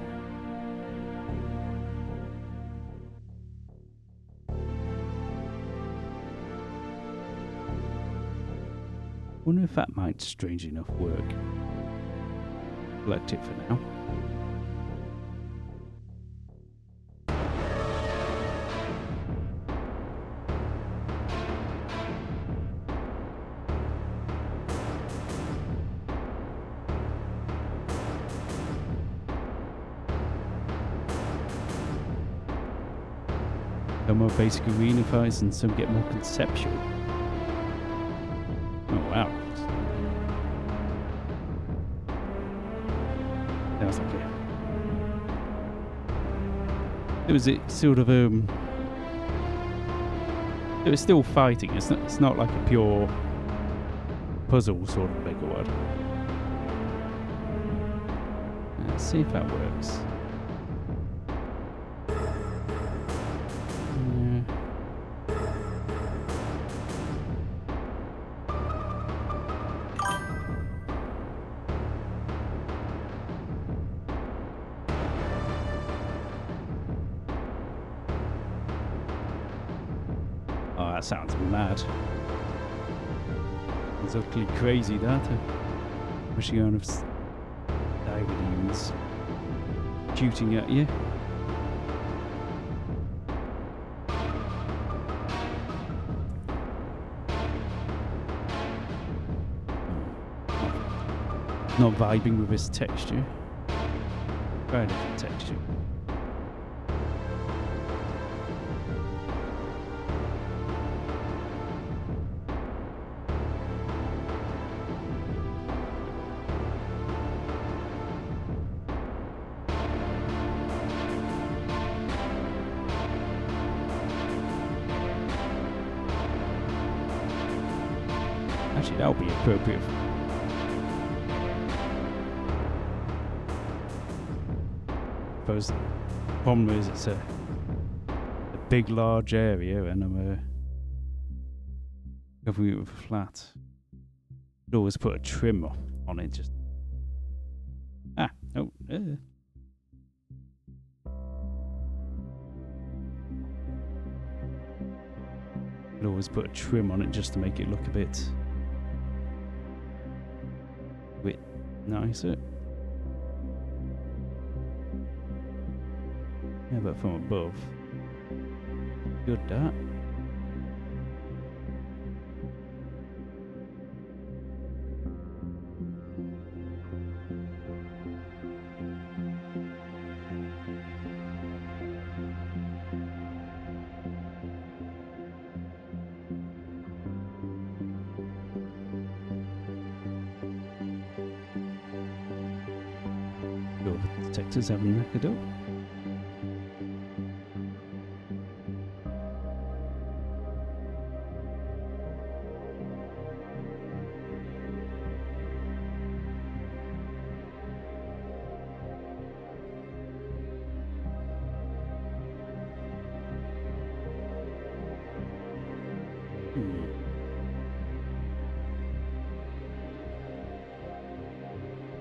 Wonder if that might, strangely enough, work. Select it for now. Some more basic arena-fies and some get more conceptual. Oh wow. That was like a... It was it sort of it was still fighting. It's not like a pure puzzle sort of bigger one. Let's see if that works. Oh, that sounds mad. It's utterly crazy, that. Pushing on of divings shooting at you. Not vibing with this texture. Try a different texture. Actually, that would be appropriate. I suppose the problem is it's a big, large area, and I'm covering it with flat. Could always put a trim on it. Just Could always put a trim on it just to make it look a bit nicer. Yeah, but from above, good that. protectors haven't knackered up.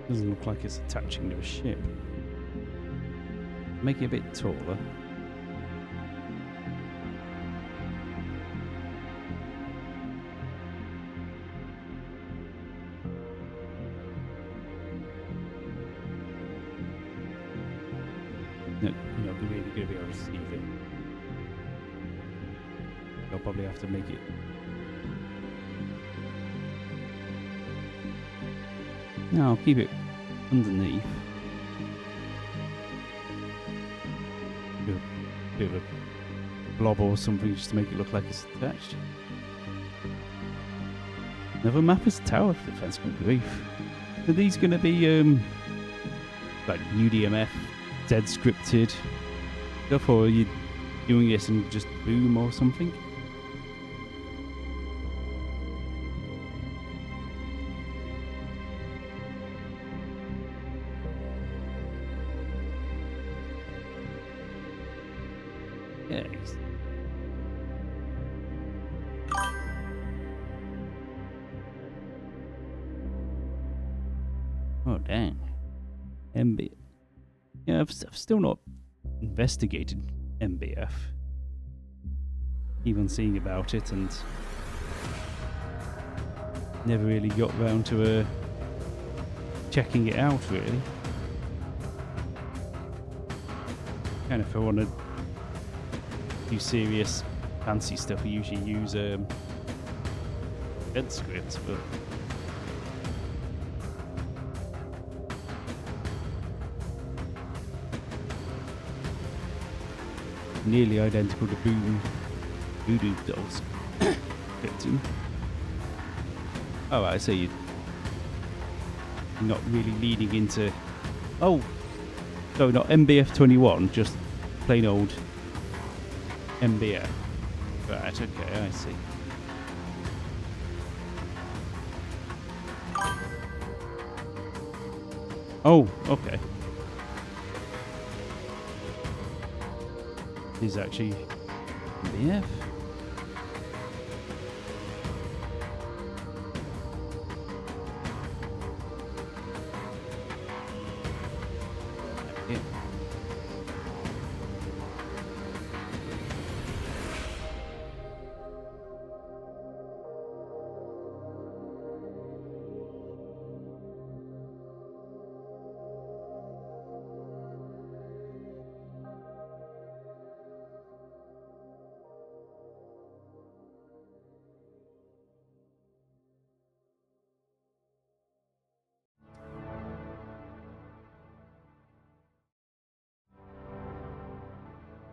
Doesn't look like it's attaching to a ship. Make it a bit taller. No, you're not really going to be able to see it. You'll probably have to make it. No, I'll keep it underneath. Do a bit of a blob or something just to make it look like it's attached. Another map is tower defense. Good grief. Are these going to be like UDMF, dead scripted stuff, or are you doing this in just boom or something? Yes. Oh dang. MB. Yeah, I've still not investigated MBF. Even seeing about it, and never really got round to checking it out really. Kind of if I want to do serious fancy stuff, I usually use dead scripts, but nearly identical to Voodoo Dolls. Oh, I see. You're not really leading into. Oh, so not MBF 21, just plain old MBF. Right, okay, I see. Oh, okay. Is actually MBF. Yeah.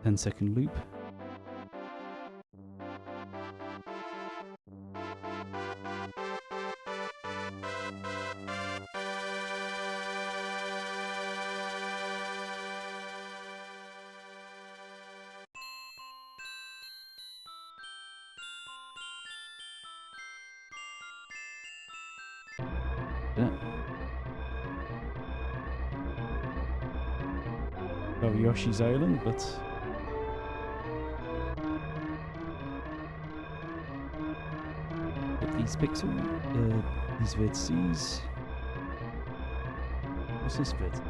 Ten-second loop. Oh, Yoshi's Island, but these pixels, these vertices. What's this bit?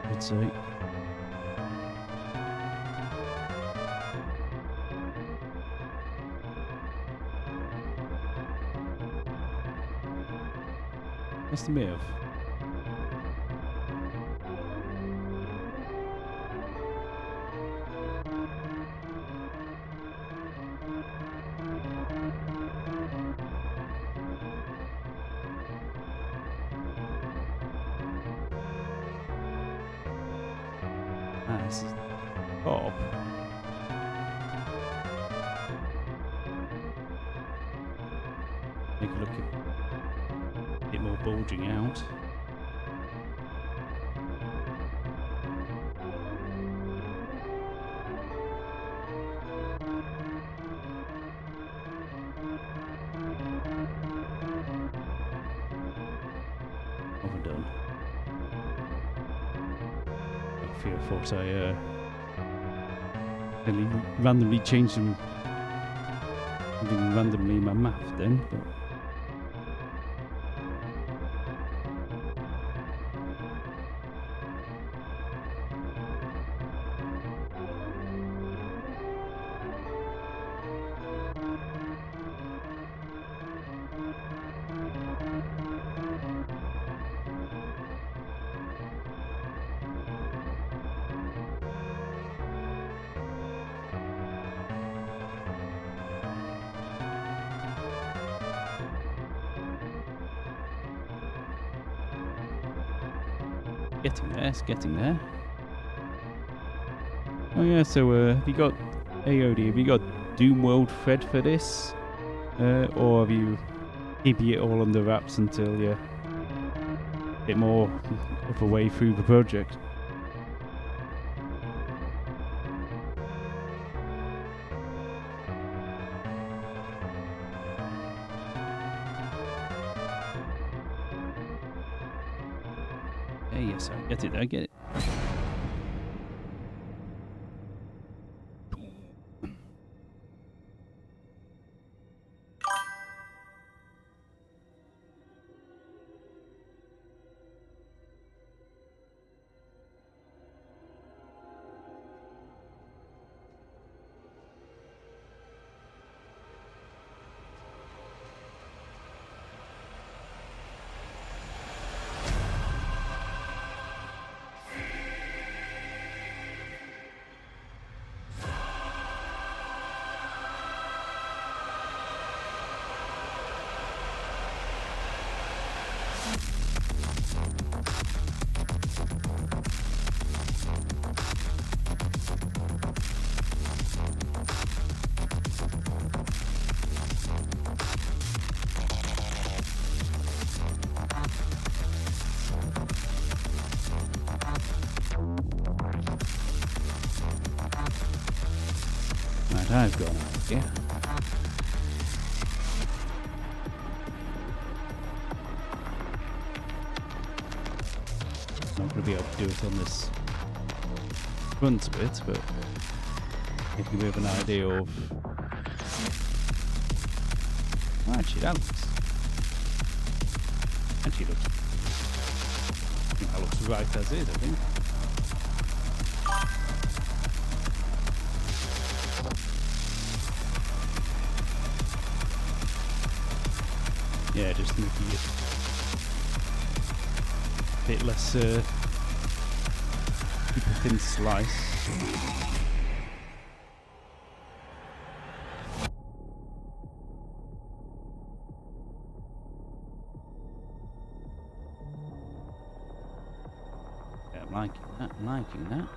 I'd say. What's the move? This is Bob. Make it look a bit more bulging out. actually. I thought I randomly changed them, randomly my map then, but. Getting there, it's getting there. Oh yeah, so have you got AOD, have you got Doom World Fred for this? Or have you keeping it all under wraps until you're a bit more of a way through the project? Yes, I get it, I get it. Right, I've got an idea. Not going to be able to do it on this front bit, but give you a bit of an idea of. Oh, actually, that looks. Actually, looks. I think that looks right as is, I think. Yeah, just making it a bit less super thin slice. Yeah, I'm liking that, I'm liking that.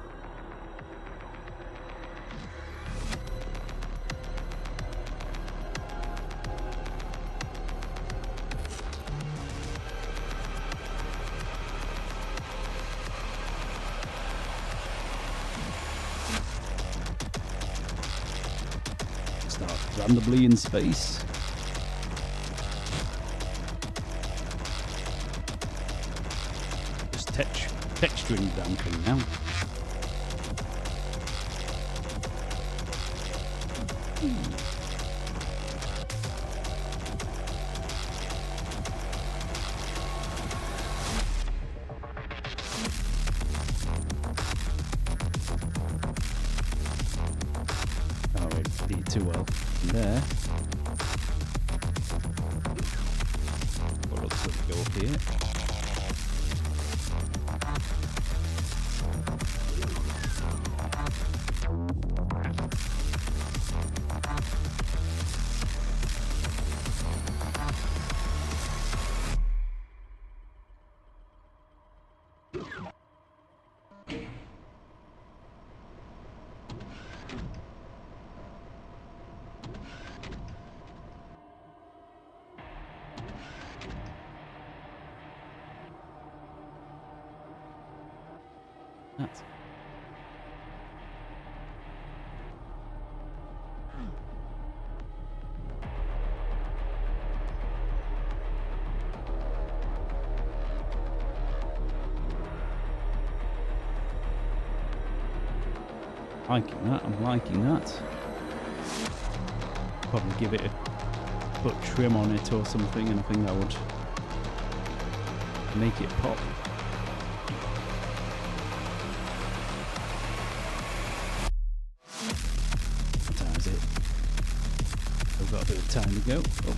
Randomly in space. Just texturing damping now. Oh, it did too well. There. What looks like go up here. That's liking that. I'm liking that. Probably give it a put trim on it or something, and I think that would make it pop. What time is it? We've got a bit of time to go. Oh.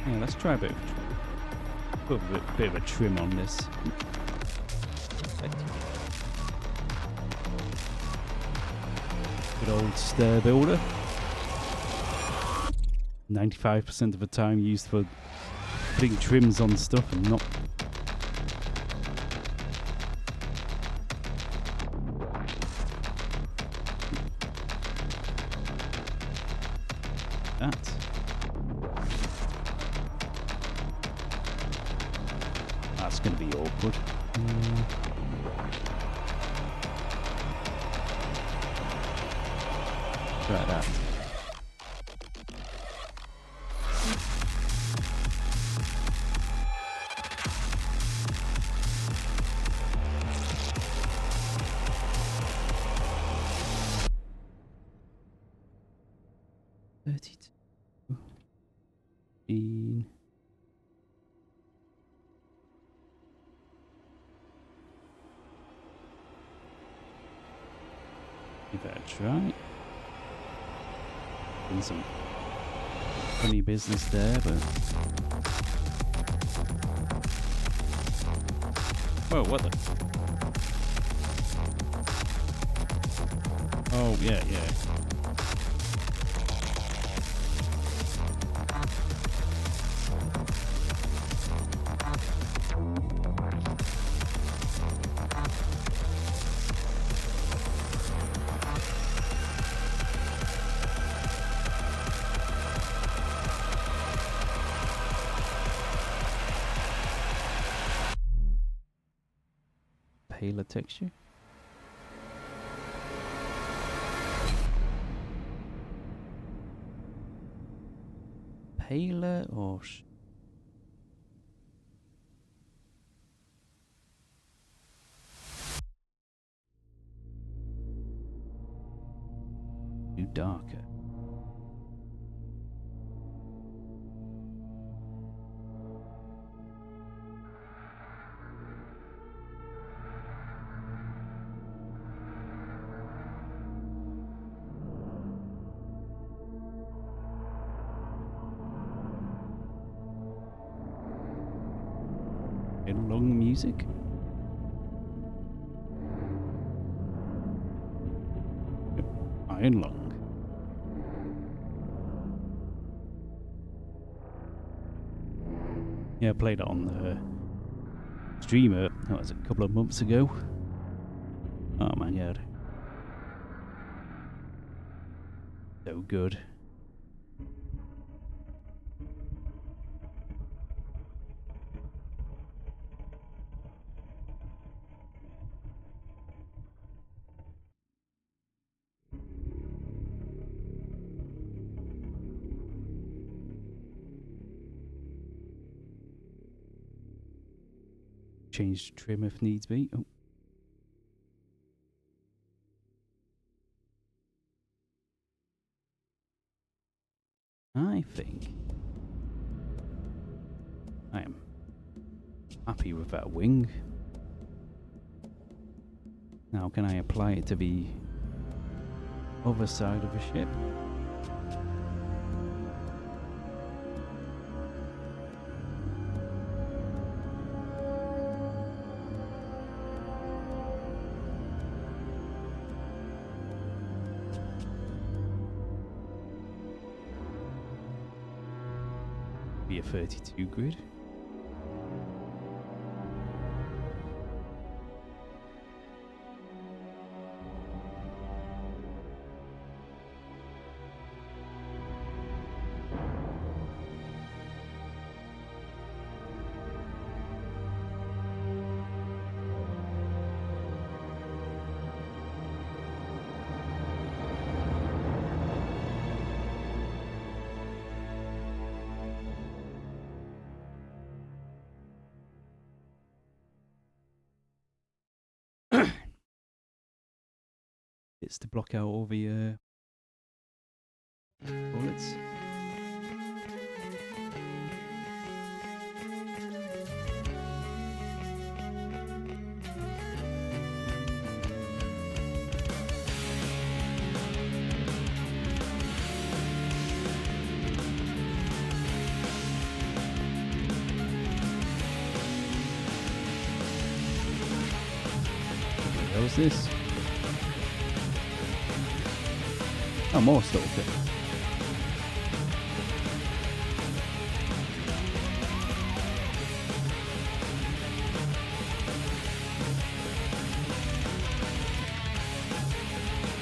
Yeah, let's try a bit of trim. Put a bit of a trim on this. Good old stair builder. 95% of the time used for putting trims on stuff and not that. That's going to be awkward. Try that. Give that a try. Been some funny business there, but whoa, what the? Oh yeah, yeah. Paler texture. Paler or too darker? Long music. Iron lung. Yeah, I played it on the streamer. That was a couple of months ago. Oh my god. So good. Change trim if needs be. Oh. I think I am happy with that wing. Now can I apply it to the other side of the ship? Be a 32 grid. bits to block out all the bullets. What's this? Oh, more stalker.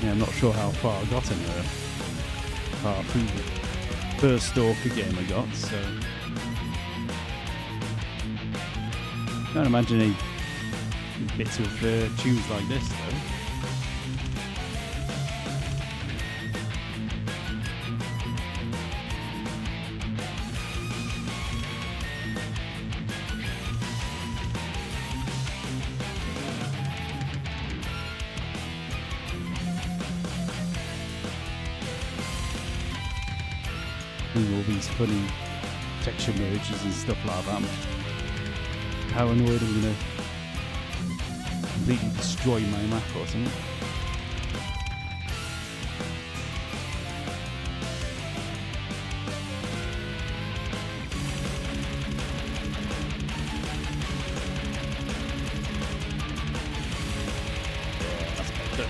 Yeah, I'm not sure how far I got in there. Apart from the first stalker game I got, so can't imagine any bits of tunes like this though. All these funny texture merges and stuff like that. I'm paranoid I'm gonna completely destroy my Mac or something. Yeah, that's better.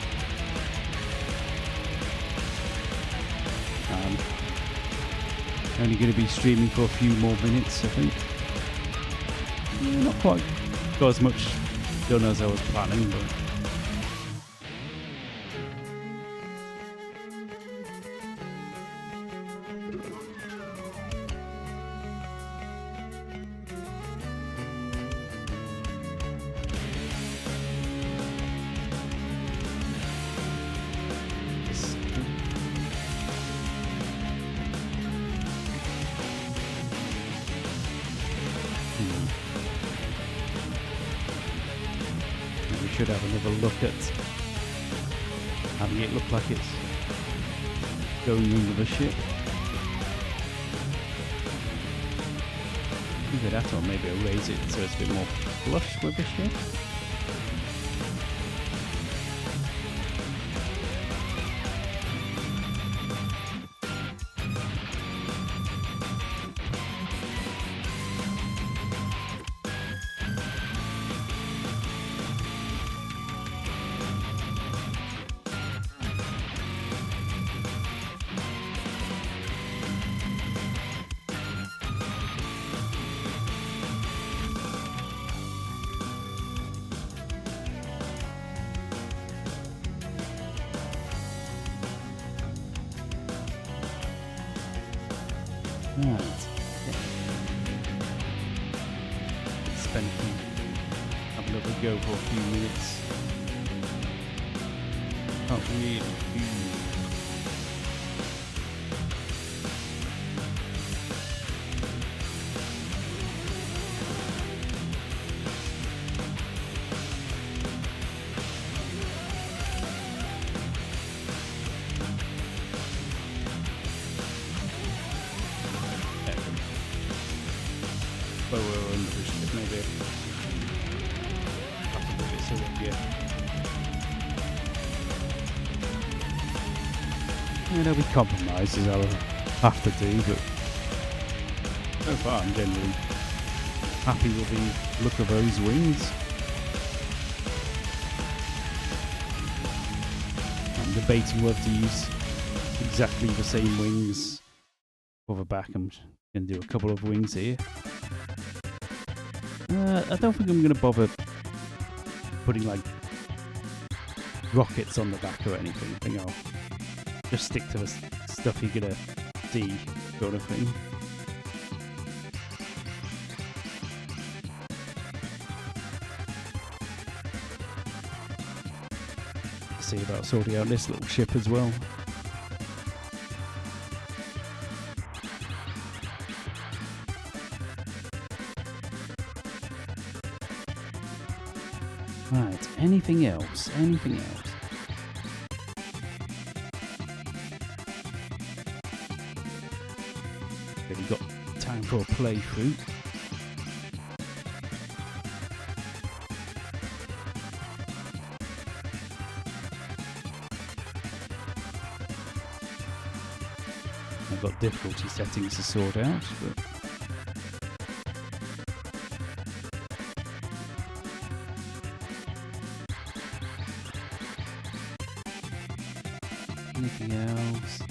Only going to be streaming for a few more minutes, I think. Yeah, not quite got as much done as I was planning, but should have another look at having it look like it's going under the ship. Either that or maybe I'll raise it so it's a bit more flush with the ship. Right. Spend have another go for a few minutes. Oh, really? Maybe after the bits of it, yeah, there'll be compromises I'll have to do, but so far I'm generally happy with the look of those wings. I'm debating whether to use exactly the same wings for the back. I'm going to do a couple of wings here. I don't think I'm going to bother putting like rockets on the back or anything. I think I'll just stick to the stuff you're going to see, sort of thing. See about sorting out this little ship as well. Right, anything else? Anything else? for a playthrough. I've got difficulty settings to sort out, but anything else?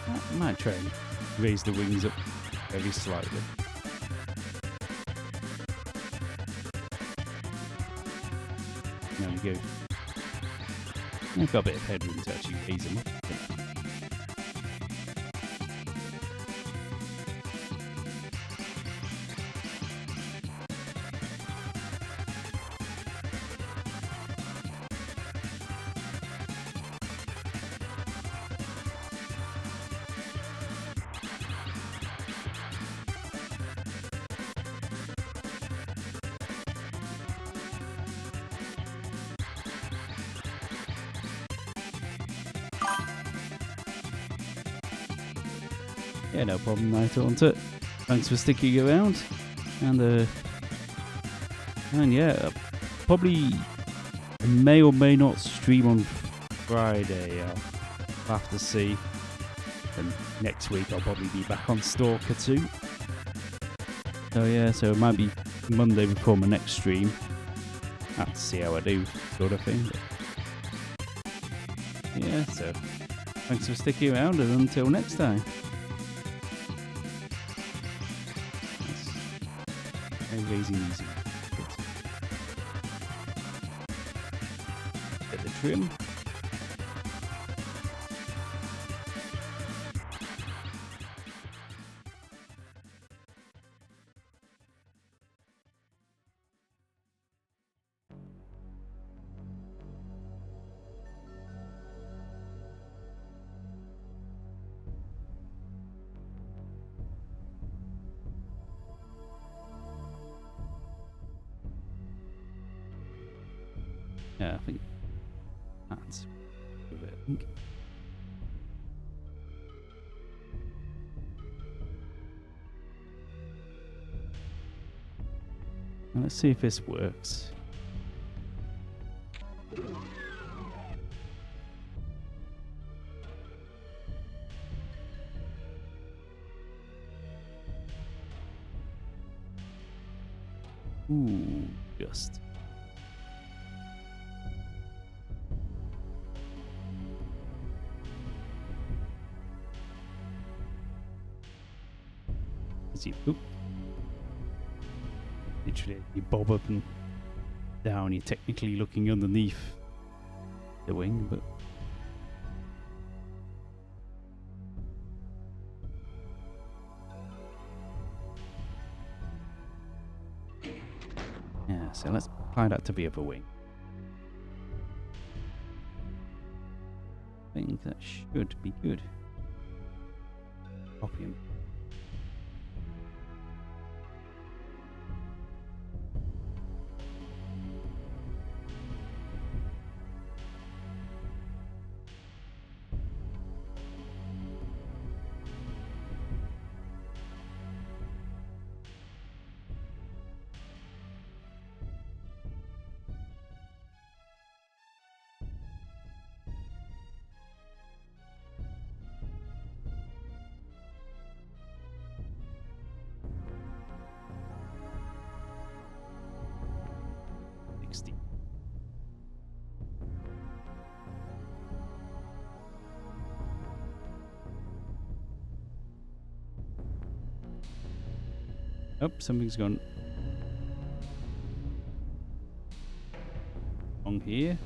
I might try and raise the wings up very slightly. There we go. I've got a bit of headroom to actually raise them up. Yeah, no problem, Night Haunter. Thanks for sticking around. And yeah, probably may or may not stream on Friday. I'll have to see. And next week I'll probably be back on Stalker 2. So yeah, so it might be Monday before my next stream. Have to see how I do, sort of thing. But yeah, so thanks for sticking around, and until next time. Raising these get the trim. Yeah, I think that's it. I think. Now let's see if this works. Ooh, just. Oop. Literally, you bob up and down, you're technically looking underneath the wing, but yeah, so let's apply that to the other wing. I think that should be good. Copy him. Oh, something's gone wrong here.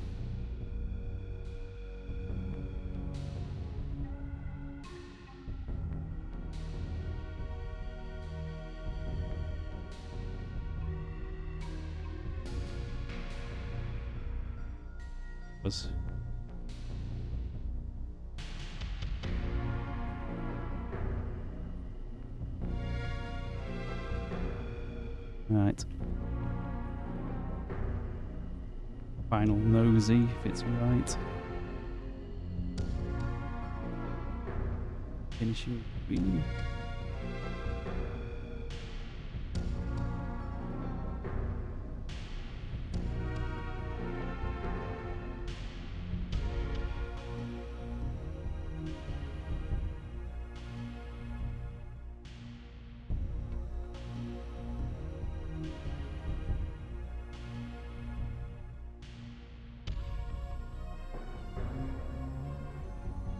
Was Right. Final nosy, if it's right. Finishing green.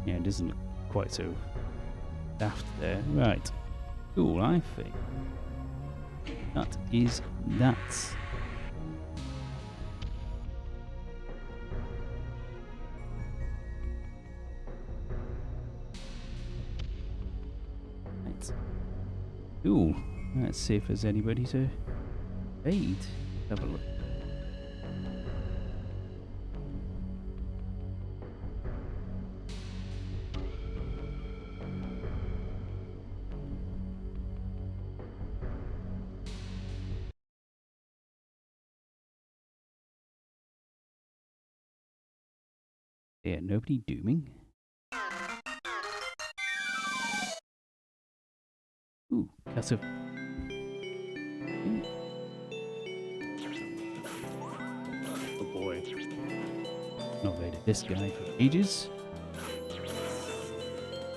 Yeah, it doesn't look quite so daft there. Right. Cool, I think. That is that. Right. Cool. Let's see if there's anybody to aid. Have a look. Yeah, nobody dooming. Ooh, that's a... Oh boy. Not raided this guy for ages.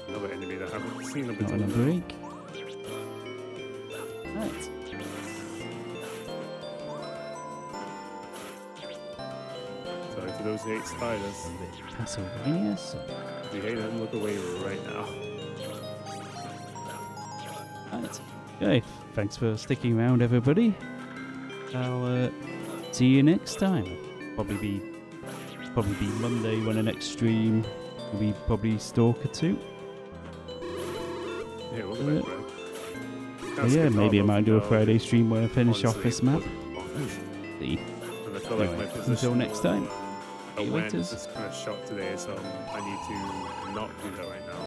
Another enemy that I haven't seen a bit Not on a of. break. Right. Sorry to those who hate spiders. Castlevania, so... If you hate them, look away right now. Right. Okay, thanks for sticking around, everybody. I'll see you next time. Probably be Monday when the next stream will be probably Stalker 2. Yeah, we'll go back, bro. Oh yeah, maybe I might do a Friday stream where I finish off this map. See. And I feel like my Anyway, position until next time. awareness Laters. is kind of shot today, so I need to not do that right now.